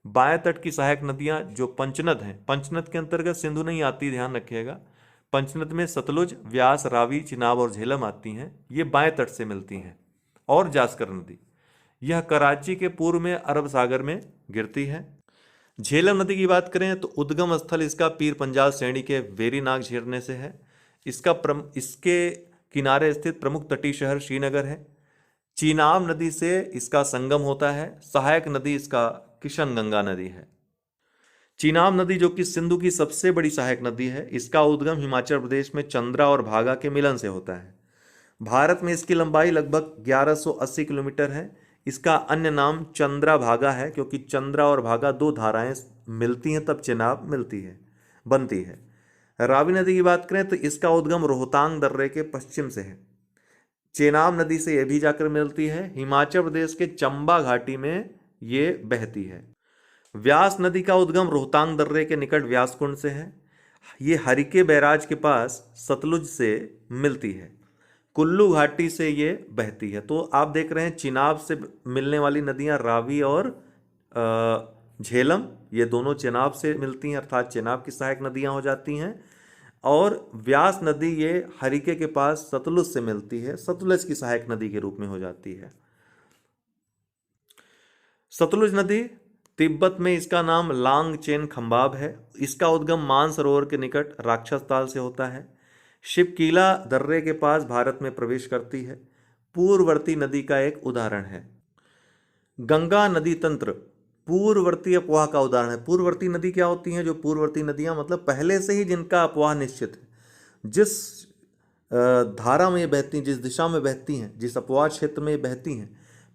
[SPEAKER 1] बाएं तट की सहायक नदियां जो पंचनद हैं, पंचनद के अंतर्गत सिंधु नहीं आती, ध्यान रखिएगा। पंचनद में सतलुज, व्यास, रावी, चिनाब और झेलम आती हैं, ये बाएं तट से मिलती हैं। और जास्कर नदी, यह कराची के पूर्व में अरब सागर में गिरती है। झेलम नदी की बात करें तो उद्गम स्थल इसका पीर पंजाल श्रेणी के वेरीनाग झरने से है। इसके किनारे स्थित प्रमुख तटीय शहर श्रीनगर है। चीनाब नदी से इसका संगम होता है। सहायक नदी इसका किशन गंगा नदी है। चीनाब नदी जो कि सिंधु की सबसे बड़ी सहायक नदी है, इसका उद्गम हिमाचल प्रदेश में चंद्रा और भागा के मिलन से होता है। भारत में इसकी लंबाई लगभग 1180 किलोमीटर है। इसका अन्य नाम चंद्रा भागा है क्योंकि चंद्रा और भागा दो धाराएं मिलती हैं तब चेनाब बनती है। रावी नदी की बात करें तो इसका उद्गम रोहतांग दर्रे के पश्चिम से है। चेनाब नदी से यह भी जाकर मिलती है। हिमाचल प्रदेश के चंबा घाटी में ये बहती है। व्यास नदी का उद्गम रोहतांग दर्रे के निकट व्यासकुंड से है। ये हरिके बैराज के पास सतलुज से मिलती है। कुल्लू घाटी से ये बहती है। तो आप देख रहे हैं चिनाब से मिलने वाली नदियां रावी और झेलम, ये दोनों चेनाब से मिलती हैं, अर्थात चेनाब की सहायक नदियां हो जाती हैं। और व्यास नदी ये हरिके के पास सतलुज से मिलती है, सतलुज की सहायक नदी के रूप में हो जाती है। सतलुज नदी, तिब्बत में इसका नाम लांगचेन खंबाब है। इसका उद्गम मानसरोवर के निकट राक्षस ताल से होता है। शिवकीला दर्रे के पास भारत में प्रवेश करती है। पूर्ववर्ती नदी का एक उदाहरण है। गंगा नदी तंत्र पूर्ववर्ती अपवाह का उदाहरण है। पूर्ववर्ती नदी क्या होती हैं? जो पूर्ववर्ती नदियां मतलब पहले से ही जिनका अपवाह निश्चित है, जिस धारा में बहती हैं, जिस दिशा में बहती हैं, जिस अपवाह क्षेत्र में बहती हैं,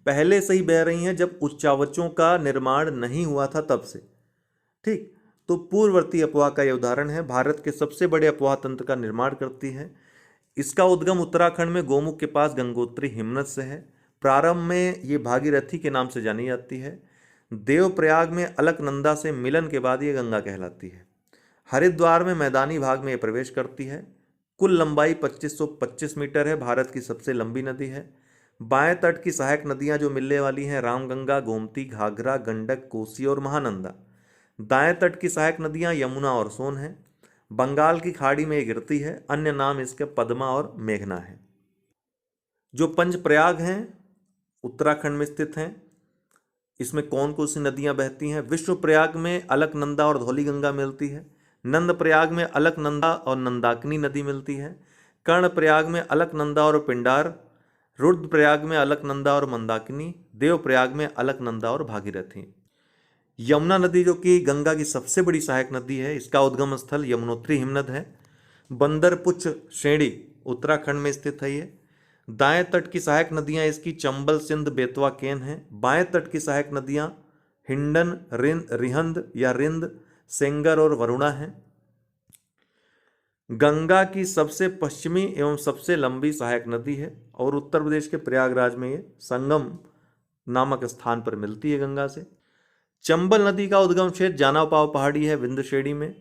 [SPEAKER 1] पहले से ही बह रही हैं जब उच्चावचों का निर्माण नहीं हुआ था तब से। ठीक, तो पूर्ववर्ती अपवाह का यह उदाहरण है। भारत के सबसे बड़े अपवाह तंत्र का निर्माण करती है। इसका उद्गम उत्तराखंड में गोमुख के पास गंगोत्री हिमनद से है। प्रारंभ में ये भागीरथी के नाम से जानी जाती है। देवप्रयाग में अलकनंदा से मिलन के बाद ये गंगा कहलाती है। हरिद्वार में मैदानी भाग में ये प्रवेश करती है। कुल लंबाई 2525 मीटर है। भारत की सबसे लंबी नदी है। बाएं तट की सहायक नदियां जो मिलने वाली हैं रामगंगा, गोमती, घाघरा, गंडक, कोसी और महानंदा। दाएं तट की सहायक नदियां यमुना और सोन हैं। बंगाल की खाड़ी में ये गिरती है। अन्य नाम इसके पद्मा और मेघना है। जो पंचप्रयाग हैं उत्तराखंड में स्थित हैं। इसमें कौन कौन सी नदियां बहती हैं? विष्णु प्रयाग में अलकनंदा और धौलीगंगा मिलती है। नंद प्रयाग में अलकनंदा और नंदाकिनी नदी मिलती है। कर्ण प्रयाग में अलकनंदा और पिंडार। रुद्रप्रयाग में अलकनंदा और मंदाकिनी। देवप्रयाग में अलकनंदा और भागीरथी। यमुना नदी जो कि गंगा की सबसे बड़ी सहायक नदी है, इसका उद्गम स्थल यमुनोत्री हिमनद है। बंदरपुच्छ श्रेणी उत्तराखंड में स्थित है ये। दाएं तट की सहायक नदियां इसकी चंबल, सिंध, बेतवा, केन हैं। बाएं तट की सहायक नदियां हिंडन, रिहंद या रिंद, सेंगर और वरुणा हैं। गंगा की सबसे पश्चिमी एवं सबसे लंबी सहायक नदी है और उत्तर प्रदेश के प्रयागराज में ये संगम नामक स्थान पर मिलती है गंगा से। चंबल नदी का उद्गम क्षेत्र जानापाव पहाड़ी है विंध्य श्रेणी में।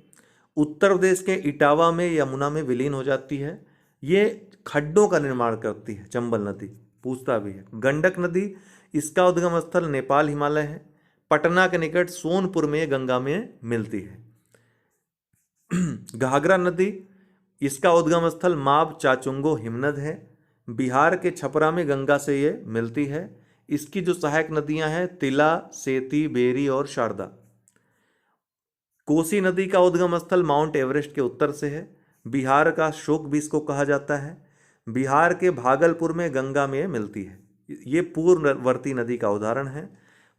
[SPEAKER 1] उत्तर प्रदेश के इटावा में यमुना में विलीन हो जाती है। ये खड्डों का निर्माण करती है चंबल नदी, पूछता भी है। गंडक नदी, इसका उद्गम स्थल नेपाल हिमालय है। पटना के निकट सोनपुर में गंगा में मिलती है। घाघरा नदी, इसका उद्गम स्थल माब चाचुंगो हिमनद है। बिहार के छपरा में गंगा से ये मिलती है। इसकी जो सहायक नदियां हैं तिला, सेती, बेरी और शारदा। कोसी नदी का उद्गम स्थल माउंट एवरेस्ट के उत्तर से है। बिहार का शोक भी इसको कहा जाता है। बिहार के भागलपुर में गंगा में मिलती है। ये पूर्ववर्ती नदी का उदाहरण है।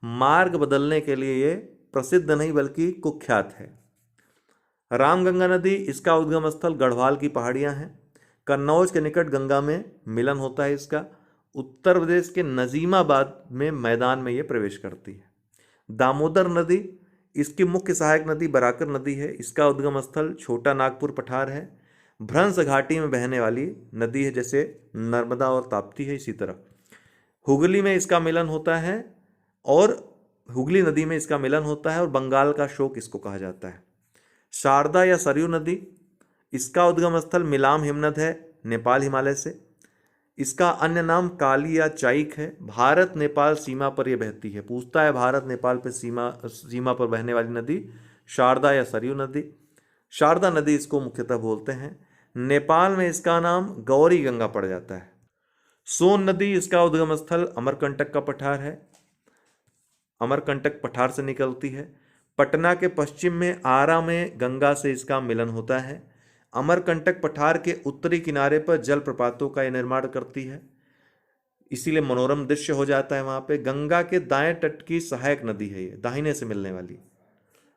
[SPEAKER 1] मार्ग बदलने के लिए ये प्रसिद्ध नहीं बल्कि कुख्यात है। रामगंगा नदी, इसका उद्गम स्थल गढ़वाल की पहाड़ियां हैं। कन्नौज के निकट गंगा में मिलन होता है इसका। उत्तर प्रदेश के नजीमाबाद में मैदान में ये प्रवेश करती है। दामोदर नदी, इसकी मुख्य सहायक नदी बराकर नदी है। इसका उद्गम स्थल छोटा नागपुर पठार है। भ्रंश घाटी में बहने वाली नदी है, जैसे नर्मदा और ताप्ती है इसी तरह। हुगली में इसका मिलन होता है और हुगली नदी में इसका मिलन होता है और बंगाल का शोक इसको कहा जाता है। शारदा या सरयू नदी, इसका उद्गम स्थल मिलाम हिमनद है नेपाल हिमालय से। इसका अन्य नाम काली या चाइक है। भारत नेपाल सीमा पर यह बहती है। पूछता है भारत नेपाल पर सीमा पर बहने वाली नदी शारदा या सरयू नदी। शारदा नदी इसको मुख्यतः बोलते हैं। नेपाल में इसका नाम गौरी गंगा पड़ जाता है। सोन नदी, इसका उद्गम स्थल अमरकंटक का पठार है। अमरकंटक पठार से निकलती है। पटना के पश्चिम में आरा में गंगा से इसका मिलन होता है। अमरकंटक पठार के उत्तरी किनारे पर जलप्रपातों का यह निर्माण करती है, इसीलिए मनोरम दृश्य हो जाता है वहां पे। गंगा के दाएं तट की सहायक नदी है ये, दाहिने से मिलने वाली।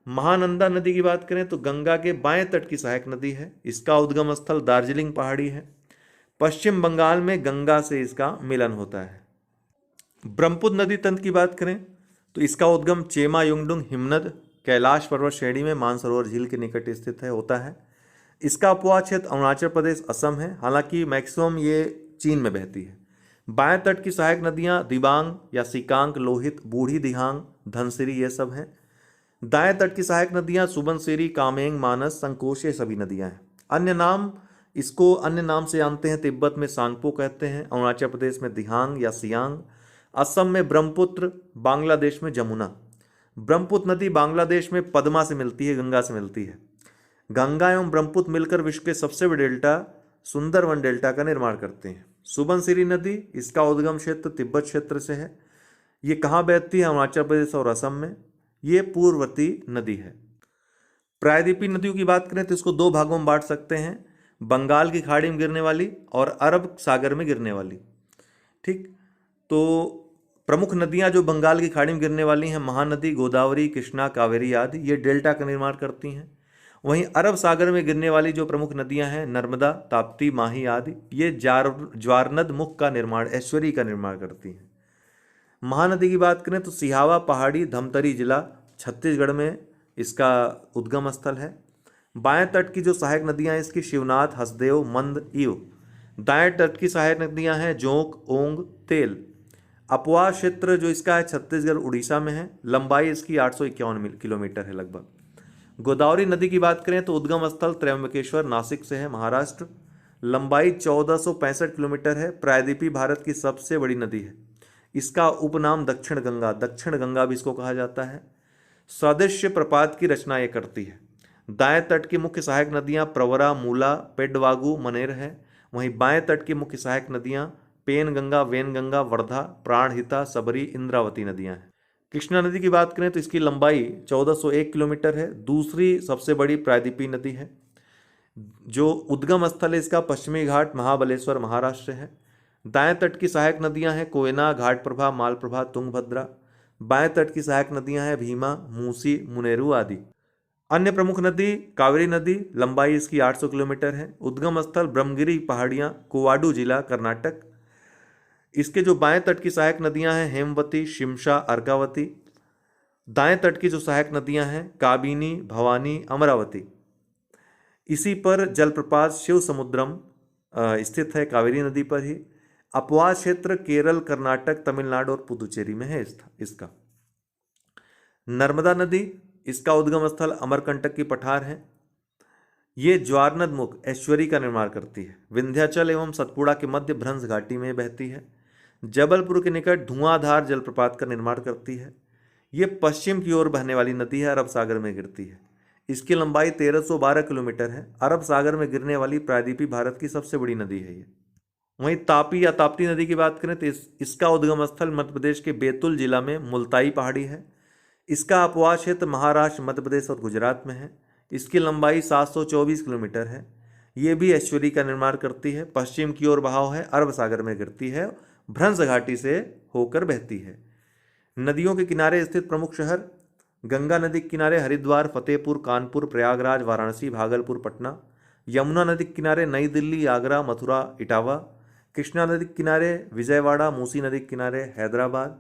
[SPEAKER 1] महानंदा नदी की बात करें तो गंगा के बाएं तट की सहायक नदी है। इसका उद्गम स्थल दार्जिलिंग पहाड़ी है। पश्चिम बंगाल में गंगा से इसका मिलन होता है। ब्रह्मपुत्र नदी तंत्र की बात करें तो इसका उद्गम चेमा युंगडुंग हिमनद कैलाश पर्वत श्रेणी में मानसरोवर झील के निकट स्थित है होता है। इसका उपवास क्षेत्र अरुणाचल प्रदेश, असम है। हालांकि मैक्सिमम ये चीन में बहती है। बाएं तट की सहायक नदियां दिबांग या सिकांग, लोहित, बूढ़ी दिहांग, धनसिरी ये सब हैं। दाएं तट की सहायक नदियां सुबनसिरी, कामेंग, मानस, संकोश ये सभी नदियां हैं। इसको अन्य नाम से जानते हैं। तिब्बत में सांगपो कहते हैं, अरुणाचल प्रदेश में दिहांग या सियांग, असम में ब्रह्मपुत्र, बांग्लादेश में जमुना। ब्रह्मपुत्र नदी बांग्लादेश में पद्मा से मिलती है, गंगा से मिलती है। गंगा एवं ब्रह्मपुत्र मिलकर विश्व के सबसे बड़े डेल्टा सुंदरवन डेल्टा का निर्माण करते हैं। सुबनसिरी नदी, इसका उद्गम क्षेत्र तिब्बत क्षेत्र से है। ये कहाँ बहती है? अरुणाचल प्रदेश और असम में। ये पूर्ववर्ती नदी है। प्रायद्वीपीय नदियों की बात करें तो इसको दो भागों में बांट सकते हैं, बंगाल की खाड़ी में गिरने वाली और अरब सागर में गिरने वाली। ठीक, तो प्रमुख नदियां जो बंगाल की खाड़ी में गिरने वाली हैं, महानदी, गोदावरी, कृष्णा, कावेरी आदि, ये डेल्टा का निर्माण करती हैं। वहीं अरब सागर में गिरने वाली जो प्रमुख नदियां हैं, नर्मदा, ताप्ती, माही आदि, ये ज्वारनद मुख का निर्माण, ऐश्वरी का निर्माण करती हैं। महानदी की बात करें तो सिहावा पहाड़ी, धमतरी जिला, छत्तीसगढ़ में इसका उद्गम स्थल है। बाएं तट की जो सहायक नदियां हैं इसकी शिवनाथ, हसदेव, मंद, ईव। दाएं तट की सहायक नदियां हैं जोंक, ओंग, तेल। अपवास क्षेत्र जो इसका है छत्तीसगढ़ उड़ीसा में है। लंबाई इसकी 851 किलोमीटर है लगभग। गोदावरी नदी की बात करें तो उद्गम स्थल त्र्यंबकेश्वर, नासिक से है, महाराष्ट्र। लंबाई 1465 किलोमीटर है। प्रायद्वीपीय भारत की सबसे बड़ी नदी है। इसका उपनाम दक्षिण गंगा भी इसको कहा जाता है। सदृश्य प्रपात की रचना ये करती है। दाएं तट की मुख्य सहायक नदियां प्रवरा, मूला, पेड्डवागु, मनेर है। वहीं बाएं तट की मुख्य सहायक नदियां पेनगंगा, वेनगंगा, वर्धा, प्राणहिता, सबरी, इंद्रावती नदियां हैं। कृष्णा नदी की बात करें तो इसकी लंबाई 1401 किलोमीटर है। दूसरी सबसे बड़ी प्रायद्वीपीय नदी है। जो उद्गम स्थल है इसका पश्चिमी घाट, महाबलेश्वर, महाराष्ट्र है। दाएं तट की सहायक नदियां हैं कोयना, घाटप्रभा, मालप्रभा, तुंगभद्रा। बाएं तट की सहायक नदियां हैं भीमा, मूसी, मुनेरू आदि। अन्य प्रमुख नदी कावेरी नदी, लंबाई इसकी 800 किलोमीटर है। उद्गम स्थल ब्रह्मगिरी पहाड़ियाँ, कोवाडू जिला, कर्नाटक। इसके जो बाएं तट की सहायक नदियां हैं हेमवती, शिमशा, अर्कावती। दाएं तट की जो सहायक नदियां हैं काबिनी, भवानी, अमरावती। इसी पर जलप्रपात शिव समुद्रम स्थित है, कावेरी नदी पर ही। अपवाद क्षेत्र केरल, कर्नाटक, तमिलनाडु और पुदुचेरी में है इसका। नर्मदा नदी, इसका उद्गम स्थल अमरकंटक की पठार है। ये ज्वारनदमुख ऐश्वरी का निर्माण करती है। विंध्याचल एवं सतपुड़ा के मध्य भ्रंश घाटी में बहती है। जबलपुर के निकट धुआंधार जलप्रपात का निर्माण करती है। ये पश्चिम की ओर बहने वाली नदी है, अरब सागर में गिरती है। इसकी लंबाई 1312 किलोमीटर है। अरब सागर में गिरने वाली प्रायद्वीपीय भारत की सबसे बड़ी नदी है ये। वहीं तापी या ताप्ती नदी की बात करें तो इसका उद्गम स्थल मध्य प्रदेश के बैतूल जिला में मुल्ताई पहाड़ी है। इसका अपवाद क्षेत्र महाराष्ट्र, मध्य प्रदेश और गुजरात में है। इसकी लंबाई 724 किलोमीटर है। ये भी ऐश्वरी का निर्माण करती है। पश्चिम की ओर बहाव है, अरब सागर में गिरती है, भ्रंश घाटी से होकर बहती है। नदियों के किनारे स्थित प्रमुख शहर गंगा नदी के किनारे हरिद्वार, फतेहपुर, कानपुर, प्रयागराज, वाराणसी, भागलपुर, पटना। यमुना नदी के किनारे नई दिल्ली, आगरा, मथुरा, इटावा। कृष्णा नदी के किनारे विजयवाड़ा, मूसी नदी के किनारे हैदराबाद।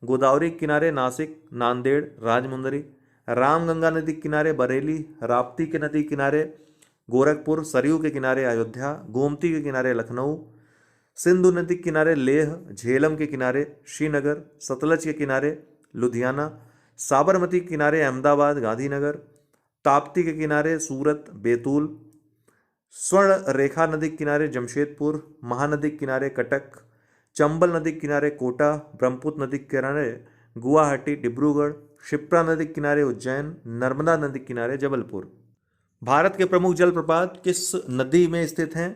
[SPEAKER 1] गोदावरी के किनारे नासिक, नांदेड़, राजमुंदरी। रामगंगा नदी के किनारे बरेली। राप्ती के नदी के किनारे गोरखपुर। सरयू के किनारे अयोध्या। गोमती के किनारे लखनऊ। सिंधु नदी के किनारे लेह। झेलम के किनारे श्रीनगर। सतलज के किनारे लुधियाना। साबरमती के किनारे अहमदाबाद, गांधीनगर। ताप्ती के किनारे सूरत, बैतूल। स्वर्ण रेखा नदी के किनारे जमशेदपुर। महानदी के किनारे कटक। चंबल नदी के किनारे कोटा। ब्रह्मपुत्र नदी के किनारे गुवाहाटी, डिब्रूगढ़। क्षिप्रा नदी के किनारे उज्जैन। नर्मदा नदी के किनारे जबलपुर। भारत के प्रमुख जलप्रपात किस नदी में स्थित हैं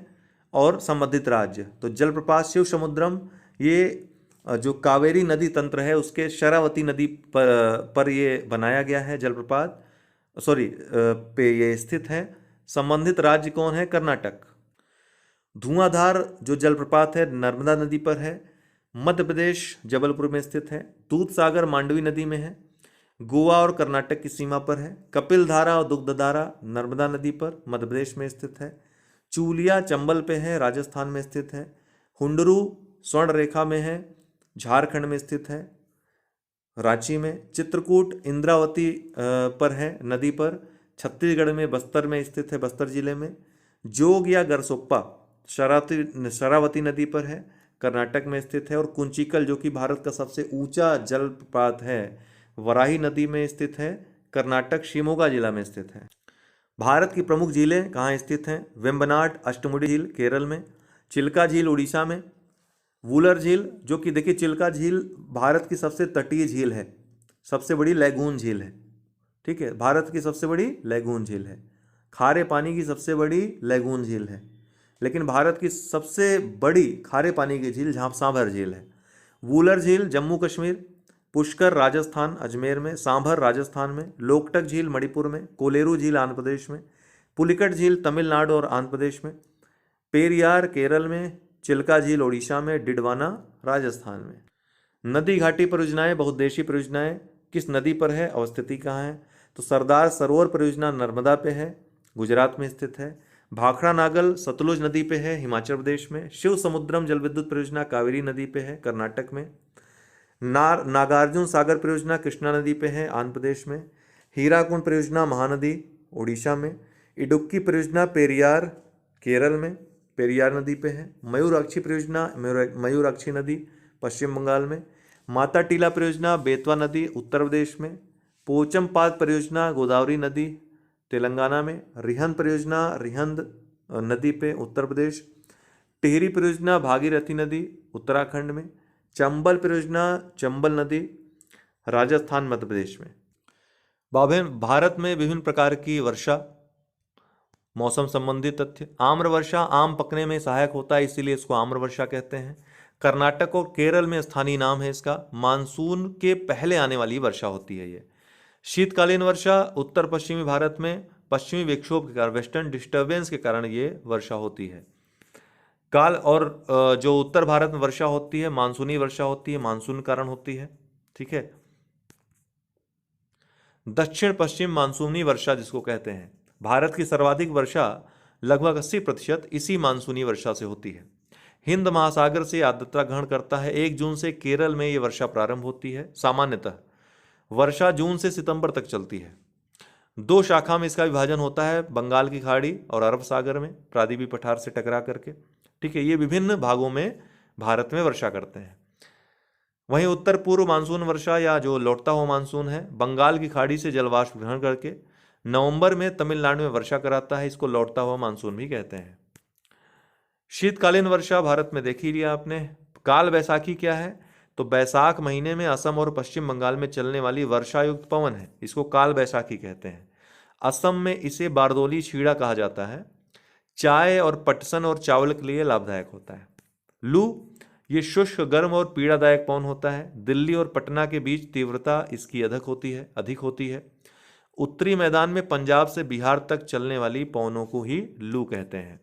[SPEAKER 1] और संबंधित राज्य? तो जलप्रपात शिव समुद्रम, ये जो कावेरी नदी तंत्र है उसके शरावती नदी पर ये बनाया गया है जलप्रपात, पे ये स्थित है। संबंधित राज्य कौन है? कर्नाटक। धुआंधार जो जलप्रपात है नर्मदा नदी पर है, मध्य प्रदेश, जबलपुर में स्थित है। दूधसागर मांडवी नदी में है, गोवा और कर्नाटक की सीमा पर है। कपिल धारा और दुग्धधारा नर्मदा नदी पर, मध्य प्रदेश में स्थित है। चूलिया चंबल पे है, राजस्थान में स्थित है। हुंडरू स्वर्ण रेखा में है, झारखंड में स्थित है, रांची में। चित्रकूट इंद्रावती पर है, नदी पर, छत्तीसगढ़ में बस्तर में स्थित है, बस्तर जिले में। जोग या गरसोप्पा शरावती नदी पर है, कर्नाटक में स्थित है। और कुंचिकल जो कि भारत का सबसे ऊंचा जलप्रपात है, वराही नदी में स्थित है, कर्नाटक, शिमोगा जिला में स्थित है। भारत की प्रमुख झीलें कहाँ स्थित हैं? वेम्बनाड अष्टमुडी झील केरल में, चिल्का झील उड़ीसा में, वूलर झील जो कि देखिए चिल्का झील भारत की सबसे तटीय झील है, सबसे बड़ी लैगून झील है, ठीक है, भारत की सबसे बड़ी लैगून झील है, खारे पानी की सबसे बड़ी लैगून झील है। लेकिन भारत की सबसे बड़ी खारे पानी की झील सांभर झील है। वूलर झील जम्मू कश्मीर, पुष्कर राजस्थान अजमेर में, सांभर राजस्थान में, लोकटक झील मणिपुर में, कोलेरू झील आंध्र प्रदेश में, पुलिकट झील तमिलनाडु और आंध्र प्रदेश में, पेरियार केरल में, चिल्का झील ओडिशा में, डिडवाना राजस्थान में। नदी घाटी परियोजनाएं, बहुउद्देशीय परियोजनाएं किस नदी पर है और स्थिति कहाँ है? तो सरदार सरोवर परियोजना नर्मदा पे है, गुजरात में स्थित है। भाखड़ा नागल सतलुज नदी पे है, हिमाचल प्रदेश में। शिव समुद्रम जल विद्युत परियोजना कावेरी नदी पे है, कर्नाटक में। नागार्जुन सागर परियोजना कृष्णा नदी पे है, आंध्र प्रदेश में। हीराकुंड परियोजना महानदी ओडिशा में। इडुक्की परियोजना पेरियार केरल में, पेरियार नदी पे है। मयूराक्षी परियोजना मयूराक्षी नदी पश्चिम बंगाल में। माता टीला परियोजना बेतवा नदी उत्तर प्रदेश में। पोचमपाद परियोजना गोदावरी नदी तेलंगाना में। रिहंद परियोजना रिहंद नदी पे उत्तर प्रदेश। टिहरी परियोजना भागीरथी नदी उत्तराखंड में। चंबल परियोजना चंबल नदी राजस्थान मध्य प्रदेश में। भारत में विभिन्न प्रकार की वर्षा, मौसम संबंधी तथ्य। आम्र वर्षा आम पकने में सहायक होता है, इसीलिए इसको आम्र वर्षा कहते हैं। कर्नाटक और केरल में स्थानीय नाम है इसका। मानसून के पहले आने वाली वर्षा होती है ये। शीतकालीन वर्षा उत्तर पश्चिमी भारत में पश्चिमी विक्षोभ के कारण, वेस्टर्न डिस्टर्बेंस के कारण ये वर्षा होती है। काल और जो उत्तर भारत में वर्षा होती है मानसूनी वर्षा होती है, मानसून कारण होती है, ठीक है। दक्षिण पश्चिम मानसूनी वर्षा जिसको कहते हैं। भारत की सर्वाधिक वर्षा लगभग 80% इसी मानसूनी वर्षा से होती है। हिंद महासागर से आर्द्रता ग्रहण करता है। 1 जून से केरल में ये वर्षा प्रारंभ होती है। सामान्यतः वर्षा जून से सितंबर तक चलती है। 2 शाखा में इसका विभाजन होता है, बंगाल की खाड़ी और अरब सागर में प्रायद्वीपीय पठार से टकरा करके। ठीक है, ये विभिन्न भागों में भारत में वर्षा करते हैं। वहीं उत्तर पूर्व मानसून वर्षा या जो लौटता हुआ मानसून है, बंगाल की खाड़ी से जलवाष्प ग्रहण करके नवंबर में तमिलनाडु में वर्षा कराता है। इसको लौटता हुआ मानसून भी कहते हैं। शीतकालीन वर्षा भारत में देखी लिया आपने। काल बैसाखी क्या है? तो बैसाख महीने में असम और पश्चिम बंगाल में चलने वाली वर्षायुक्त पवन है, इसको काल बैसाखी कहते हैं। असम में इसे बारदोली छीड़ा कहा जाता है। चाय और पटसन और चावल के लिए लाभदायक होता है। लू, ये शुष्क, गर्म और पीड़ादायक पवन होता है। दिल्ली और पटना के बीच तीव्रता इसकी अधिक होती है। उत्तरी मैदान में पंजाब से बिहार तक चलने वाली पवनों को ही लू कहते हैं।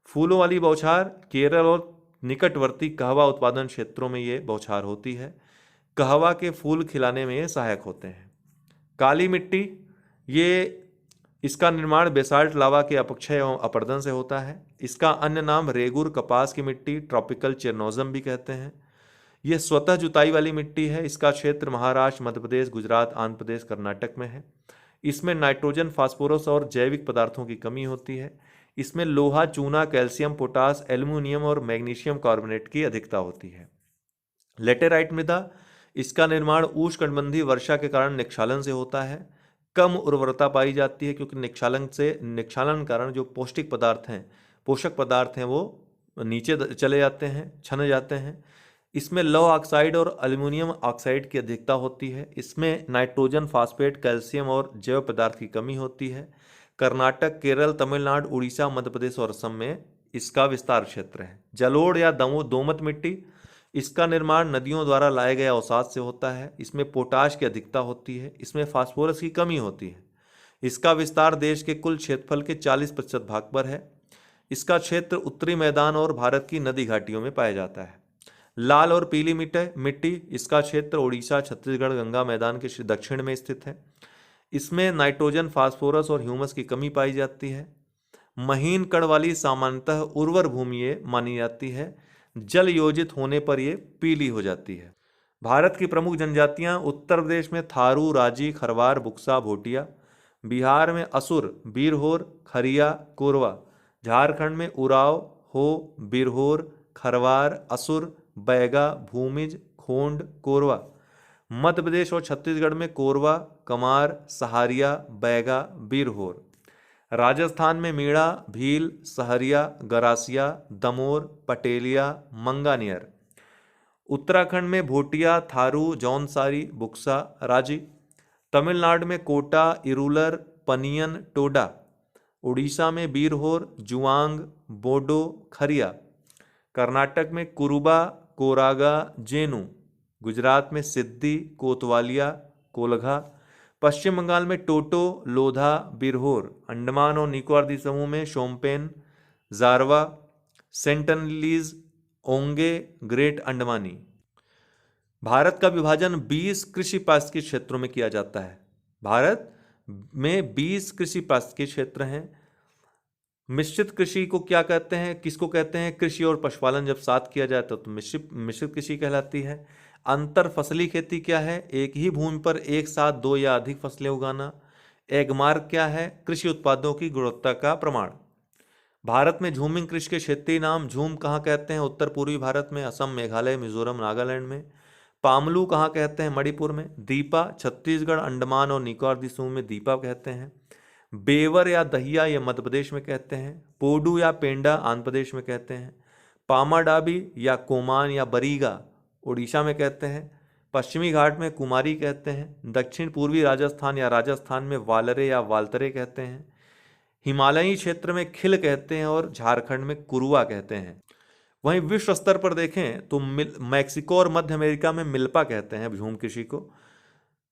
[SPEAKER 1] फूलों वाली बौछार, केरल और निकटवर्ती कहवा उत्पादन क्षेत्रों में ये बौछार होती है। कहवा के फूल खिलाने में ये सहायक होते हैं। काली मिट्टी, ये इसका निर्माण बेसाल्ट लावा के अपक्षय एवं अपर्दन से होता है। इसका अन्य नाम रेगुर, कपास की मिट्टी, ट्रॉपिकल चेरनोजम भी कहते हैं। यह स्वतः जुताई वाली मिट्टी है। इसका क्षेत्र महाराष्ट्र, मध्य प्रदेश, गुजरात, आंध्र प्रदेश, कर्नाटक में है। इसमें नाइट्रोजन, फास्फोरस और जैविक पदार्थों की कमी होती है। इसमें लोहा, चूना, कैल्शियम, पोटास, एल्यूमिनियम और मैग्नीशियम कार्बोनेट की अधिकता होती है। लेटेराइट मृदा, इसका निर्माण उष्णकटिबंधीय वर्षा के कारण निक्षालन से होता है। कम उर्वरता पाई जाती है क्योंकि निक्षालन कारण जो पोषक पदार्थ हैं वो नीचे चले जाते हैं, छन जाते हैं। इसमें लौह ऑक्साइड और एल्युमिनियम ऑक्साइड की अधिकता होती है। इसमें नाइट्रोजन, फास्फेट, कैल्शियम और जैव पदार्थ की कमी होती है। कर्नाटक, केरल, तमिलनाडु, उड़ीसा, मध्य प्रदेश और असम में इसका विस्तार क्षेत्र है। जलोढ़ या दोमट मिट्टी, इसका निर्माण नदियों द्वारा लाए गए अवसाद से होता है। इसमें पोटाश की अधिकता होती है। इसमें फास्फोरस की कमी होती है। इसका विस्तार देश के कुल क्षेत्रफल के 40% भाग पर है। इसका क्षेत्र उत्तरी मैदान और भारत की नदी घाटियों में पाया जाता है। लाल और पीली मिट्टी, इसका क्षेत्र उड़ीसा, छत्तीसगढ़, गंगा मैदान के दक्षिण में स्थित है। इसमें नाइट्रोजन, फास्फोरस और ह्यूमस की कमी पाई जाती है। महीन कण वाली सामान्यतः उर्वर भूमि ये मानी जाती है। जल योजित होने पर यह पीली हो जाती है। भारत की प्रमुख जनजातियां उत्तर प्रदेश में थारू, राजी, खरवार, बुक्सा, भोटिया। बिहार में असुर, बीरहोर, खरिया, कोरवा। झारखंड में उराव, हो, बीरहोर, खरवार, असुर, बैगा, भूमिज, खोंड, कोरवा। मध्य प्रदेश और छत्तीसगढ़ में कोरवा, कमार, सहारिया, बैगा, बीरहोर। राजस्थान में मीणा, भील, सहरिया, गरासिया, दमोर, पटेलिया, मंगानियर। उत्तराखंड में भोटिया, थारू, जौनसारी, बुक्सा, राजी। तमिलनाडु में कोटा, इरूलर, पनियन, टोडा। उड़ीसा में बीरहोर, जुआंग, बोडो, खरिया। कर्नाटक में कुरुबा, कोरागा, जेनु। गुजरात में सिद्दी, कोतवालिया, कोलघा। पश्चिम बंगाल में टोटो, लोधा, बिरहोर। अंडमान और निकोबार द्वीप समूह में शोम्पेन, जारवा, सेंटनलीज, ओंगे, ग्रेट अंडमानी। भारत का विभाजन 20 कृषि पारिस्थितिक क्षेत्रों में किया जाता है। भारत में 20 कृषि पारिस्थितिक क्षेत्र हैं। मिश्रित कृषि को क्या कहते हैं, किसको कहते हैं? कृषि और पशुपालन जब साथ किया जाए तो मिश्रित कृषि कहलाती है। अंतर फसली खेती क्या है? एक ही भूमि पर एक साथ 2 या अधिक फसलें उगाना। एगमार्क क्या है? कृषि उत्पादों की गुणवत्ता का प्रमाण। भारत में झूमिंग कृषि के क्षेत्रीय नाम झूम कहाँ कहते हैं? उत्तर पूर्वी भारत में, असम, मेघालय, मिजोरम, नागालैंड में। पामलू कहाँ कहते हैं? मणिपुर में। दीपा छत्तीसगढ़, अंडमान और निकोबार द्वीप समूह में दीपा कहते हैं। बेवर या दहिया ये मध्य प्रदेश में कहते हैं। पोडू या पेंडा आंध्र प्रदेश में कहते हैं। पामाडाबी या कोमान या बरीगा उड़ीसा में कहते हैं। पश्चिमी घाट में कुमारी कहते हैं। दक्षिण पूर्वी राजस्थान या राजस्थान में वालरे या वालतरे कहते हैं। हिमालयी क्षेत्र में खिल कहते हैं और झारखंड में कुरुआ कहते हैं। वहीं विश्व स्तर पर देखें तो मैक्सिको और मध्य अमेरिका में मिल्पा कहते हैं झूम कृषि को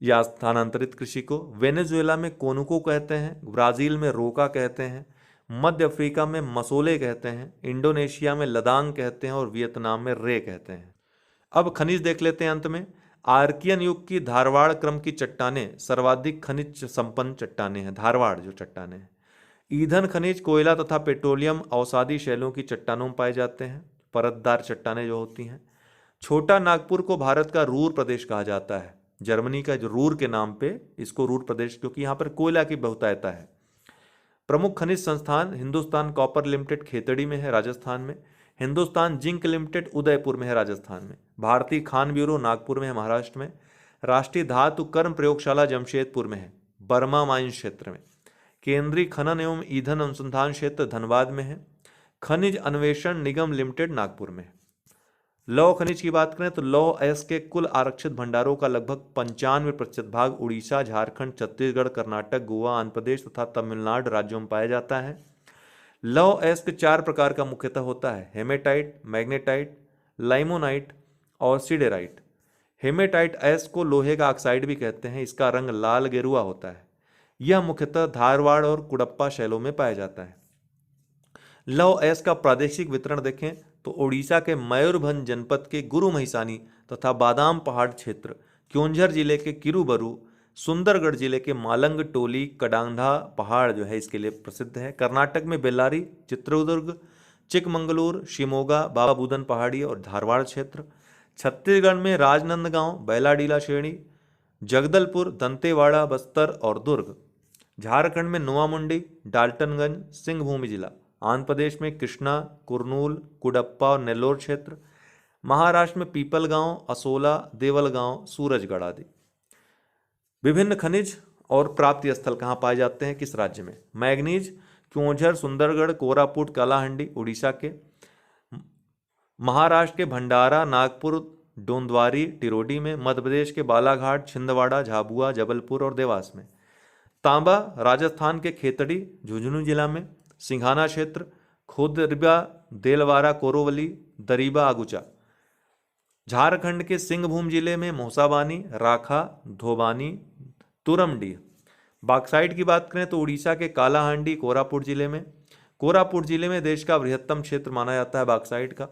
[SPEAKER 1] या स्थानांतरित कृषि को। वेनेजुएला में कोनुको कहते हैं। ब्राजील में रोका कहते हैं। मध्य अफ्रीका में मसोले कहते हैं। इंडोनेशिया में लदांग कहते हैं और वियतनाम में रे कहते हैं। अब खनिज देख लेते हैं अंत में। आर्कियन युग की धारवाड़ क्रम की चट्टानें सर्वाधिक खनिज संपन्न चट्टानें हैं। धारवाड़ जो चट्टानें हैं, ईंधन खनिज, कोयला तथा पेट्रोलियम अवसादी शैलों की चट्टानों में पाए जाते हैं, परतदार चट्टानें जो होती हैं। छोटा नागपुर को भारत का रूर प्रदेश कहा जाता है। जर्मनी का जो रूर के नाम पे इसको रूर प्रदेश, क्योंकि यहाँ पर कोयला की बहुतायता है। प्रमुख खनिज संस्थान हिंदुस्तान कॉपर लिमिटेड खेतड़ी में है राजस्थान में, हिंदुस्तान जिंक लिमिटेड उदयपुर में है राजस्थान में, भारतीय खान ब्यूरो नागपुर में है महाराष्ट्र में, राष्ट्रीय धातु कर्म प्रयोगशाला जमशेदपुर में है बर्मा माइंस क्षेत्र में, केंद्रीय खनन एवं ईंधन अनुसंधान क्षेत्र धनबाद में है, खनिज अन्वेषण निगम लिमिटेड नागपुर में है। लौह खनिज की बात करें तो लौह अयस्क के कुल आरक्षित भंडारों का लगभग 95% भाग उड़ीसा, झारखंड, छत्तीसगढ़, कर्नाटक, गोवा, आंध्र प्रदेश तथा तमिलनाडु राज्यों में पाया जाता है। लौह अयस्क 4 प्रकार का मुख्यतः होता है: हेमेटाइट, मैग्नेटाइट, लाइमोनाइट और सिडेराइट। हेमेटाइट अयस्क को लोहे का ऑक्साइड भी कहते हैं। इसका रंग लाल गेरुआ होता है। यह मुख्यतः धारवाड़ और कुडप्पा शैलों में पाया जाता है। लौह अयस्क का प्रादेशिक वितरण देखें तो उड़ीसा के मयूरभंज जनपद के गुरु महिसानी तथा बादाम पहाड़ क्षेत्र, क्योंझर जिले के किरुबरू, सुंदरगढ़ जिले के मालंग टोली कडांधा पहाड़ जो है इसके लिए प्रसिद्ध है। कर्नाटक में बेल्लारी, चित्रदुर्ग, चिकमंगलूर, शिमोगा, बाबा बुदन पहाड़ी और धारवाड़ क्षेत्र। छत्तीसगढ़ में राजनांदगांव, बैलाडीला श्रेणी, जगदलपुर, दंतेवाड़ा, बस्तर और दुर्ग। झारखंड में नोआमुंडी, डाल्टनगंज, सिंहभूमि जिला। आंध्र प्रदेश में कृष्णा, कुरनूल, कुडप्पा और नेल्लोर क्षेत्र। महाराष्ट्र में पीपलगांव, असोला, देवलगांव, सूरजगढ़ आदि। विभिन्न खनिज और प्राप्ति स्थल कहाँ पाए जाते हैं, किस राज्य में? मैग्नीज क्योंझर, सुंदरगढ़, कोरापुट, कालाहांडी उड़ीसा के। महाराष्ट्र के भंडारा, नागपुर, डोंदवारी, टिरोडी में। मध्य प्रदेश के बालाघाट, छिंदवाड़ा, झाबुआ, जबलपुर और देवास में। तांबा राजस्थान के खेतड़ी, झुंझुनू जिला में। सिंघाना क्षेत्र, खोदरिबा, देलवारा, कोरोवली, दरीबा, आगुचा। झारखंड के सिंहभूम जिले में मोसाबानी, राखा, धोबानी, तुरमडीह। बॉक्साइट की बात करें तो उड़ीसा के कालाहांडी, कोरापुट जिले में। कोरापुट जिले में देश का बृहत्तम क्षेत्र माना जाता है बॉक्साइट का।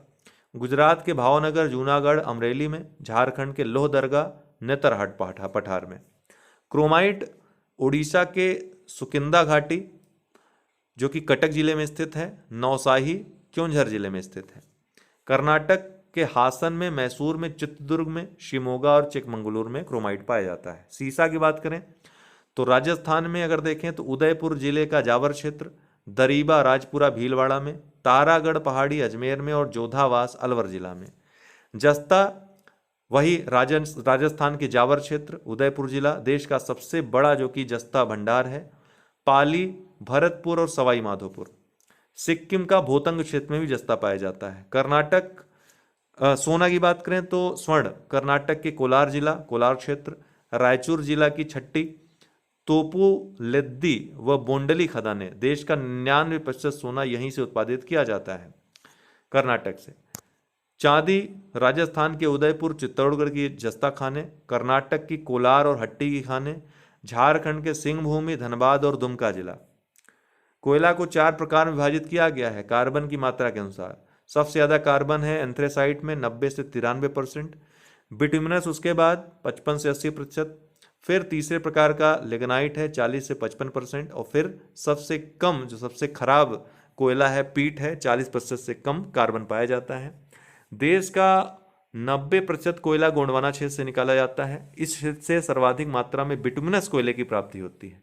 [SPEAKER 1] गुजरात के भावनगर, जूनागढ़, अमरेली में। झारखंड के लोहदरगा, नेतरहाट पठार में। क्रोमाइट उड़ीसा के सुकिंदा घाटी जो कि कटक जिले में स्थित है। नौसाही क्योंझर जिले में स्थित है। कर्नाटक के हासन में, मैसूर में, चित्रदुर्ग में, शिमोगा और चिकमंगलूर में क्रोमाइट पाया जाता है। सीसा की बात करें तो राजस्थान में अगर देखें तो उदयपुर जिले का जावर क्षेत्र, दरीबा, राजपुरा, भीलवाड़ा में। तारागढ़ पहाड़ी अजमेर में और जोधावास अलवर जिला में। जस्ता वही राजस्थान के जावर क्षेत्र, उदयपुर जिला। देश का सबसे बड़ा जो कि जस्ता भंडार है। पाली, भरतपुर और सवाई माधोपुर। सिक्किम का भोतंग क्षेत्र में भी जस्ता पाया जाता है। कर्नाटक सोना की बात करें तो स्वर्ण कर्नाटक के कोलार जिला, कोलार क्षेत्र। रायचूर जिला की छट्टी, तोपुलेद्दी व बोंडली खदानें। देश का 99% सोना यहीं से उत्पादित किया जाता है, कर्नाटक से। चांदी राजस्थान के उदयपुर, चित्तौड़गढ़ की जस्ता खाने। कर्नाटक की कोलार और हट्टी की खाने। झारखंड के सिंहभूमि, धनबाद और दुमका जिला। कोयला को 4 प्रकार में विभाजित किया गया है कार्बन की मात्रा के अनुसार। सबसे ज़्यादा कार्बन है एंथ्रेसाइट में 90 से 93%, बिटुमिनस उसके बाद 55 से 80%, फिर तीसरे प्रकार का लिग्नाइट है 40 से 55%, और फिर सबसे कम जो सबसे खराब कोयला है पीट है, 40% से कम कार्बन पाया जाता है। देश का 90% कोयला गोंडवाना क्षेत्र से निकाला जाता है। इस क्षेत्र से सर्वाधिक मात्रा में बिटुमिनस कोयले की प्राप्ति होती है।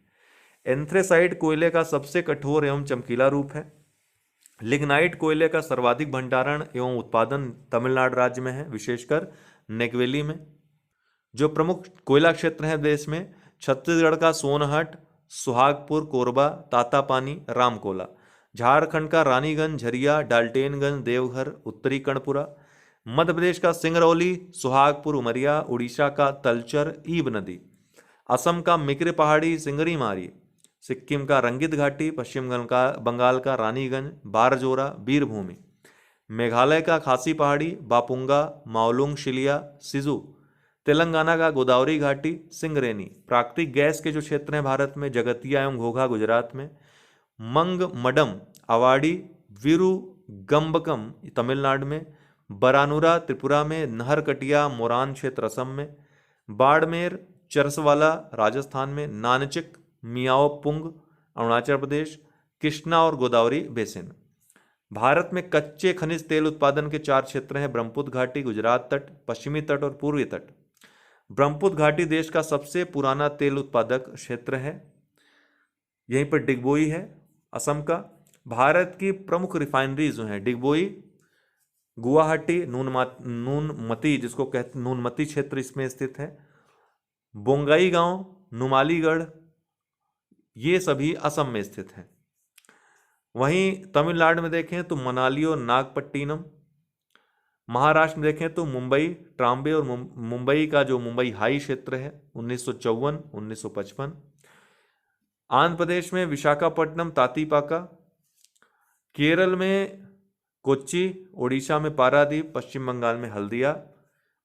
[SPEAKER 1] एंथ्रेसाइट कोयले का सबसे कठोर एवं चमकीला रूप है। लिग्नाइट कोयले का सर्वाधिक भंडारण एवं उत्पादन तमिलनाडु राज्य में है, विशेषकर नेगवेली में। जो प्रमुख कोयला क्षेत्र हैं देश में, छत्तीसगढ़ का सोनहट, सुहागपुर, कोरबा, तातापानी, रामकोला। झारखंड का रानीगंज, झरिया, डाल्टेनगंज, देवघर, उत्तरी कर्णपुरा। मध्य प्रदेश का सिंगरौली, सुहागपुर, उमरिया। उड़ीसा का तलचर, ईब नदी। असम का मिक्र पहाड़ी, सिंगरी मारी। सिक्किम का रंगित घाटी। पश्चिम बंगाल का रानीगंज, बारजोरा, बीरभूमि। मेघालय का खासी पहाड़ी, बापुंगा, माओलुंग शिलिया, सिजू। तेलंगाना का गोदावरी घाटी, सिंगरेनी। प्राकृतिक गैस के जो क्षेत्र हैं भारत में, जगतिया एवं घोघा गुजरात में। मंग मडम, अवाड़ी, विरुगंबकम तमिलनाडु में। बरानुरा त्रिपुरा में। नहरकटिया, मोरान क्षेत्र असम में। बाड़मेर चरसवाला राजस्थान में, नानचिक मियाओपुंग अरुणाचल प्रदेश, कृष्णा और गोदावरी बेसिन। भारत में कच्चे खनिज तेल उत्पादन के 4 क्षेत्र हैं: ब्रह्मपुत्र घाटी, गुजरात तट, पश्चिमी तट और पूर्वी तट। ब्रह्मपुत्र घाटी देश का सबसे पुराना तेल उत्पादक क्षेत्र है। यहीं पर डिगबोई है असम का। भारत की प्रमुख रिफाइनरी जो है डिगबोई, गुवाहाटी, नूनमती जिसको कहते नूनमती क्षेत्र इसमें स्थित है, बोंगाईगांव, नुमालीगढ़, ये सभी असम में स्थित हैं। वहीं तमिलनाडु में देखें तो मनाली और नागपट्टिनम, महाराष्ट्र में देखें तो मुंबई, ट्राम्बे और मुंबई का जो मुंबई हाई क्षेत्र है 1954, 1955। आंध्र प्रदेश में विशाखापट्टनम, तातीपाका, केरल में कोच्चि, ओडिशा में पारादीप, पश्चिम बंगाल में हल्दिया,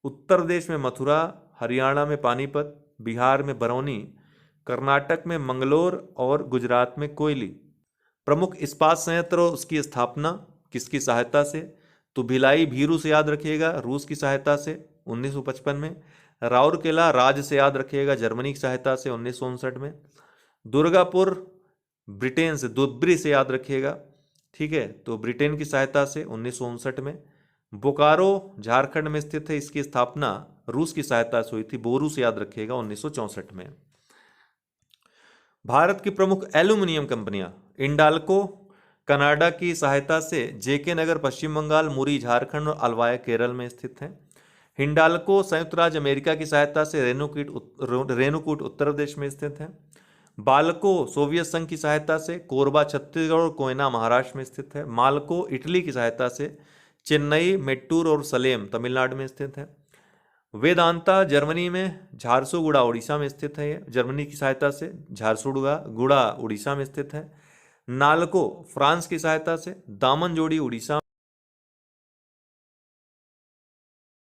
[SPEAKER 1] उत्तर प्रदेश में मथुरा, हरियाणा में पानीपत, बिहार में बरौनी, कर्नाटक में मंगलोर और गुजरात में कोयली। प्रमुख इस्पात संयंत्र और उसकी स्थापना किसकी सहायता से? तो भिलाई भीरू से याद रखिएगा, रूस की सहायता से 1955 में। राउरकेला राज्य से याद रखिएगा, जर्मनी की सहायता से 1959 में। दुर्गापुर ब्रिटेन से, दुब्री से याद रखिएगा, ठीक है, तो ब्रिटेन की सहायता से 1959 में। बोकारो झारखंड में स्थित है, इसकी स्थापना रूस की सहायता से हुई थी, बोरू से याद रखिएगा 1964 में। भारत की प्रमुख एल्यूमिनियम कंपनियां: इंडाल्को कनाडा की सहायता से जेके नगर पश्चिम बंगाल, मुरी झारखंड और अलवाय केरल में स्थित हैं। हिंडाल्को संयुक्त राज्य अमेरिका की सहायता से रेणुकूट उत्तर प्रदेश में स्थित है। बाल्को सोवियत संघ की सहायता से कोरबा छत्तीसगढ़ और कोयना महाराष्ट्र में स्थित है। माल्को इटली की सहायता से चेन्नई, मेट्टूर और सलेम तमिलनाडु में स्थित है। वेदांता जर्मनी में, झारसुगुड़ा उड़ीसा में स्थित है, जर्मनी की सहायता से झारसुगुड़ा उड़ीसा में स्थित है। नालको फ्रांस की सहायता से दामनजोड़ी उड़ीसा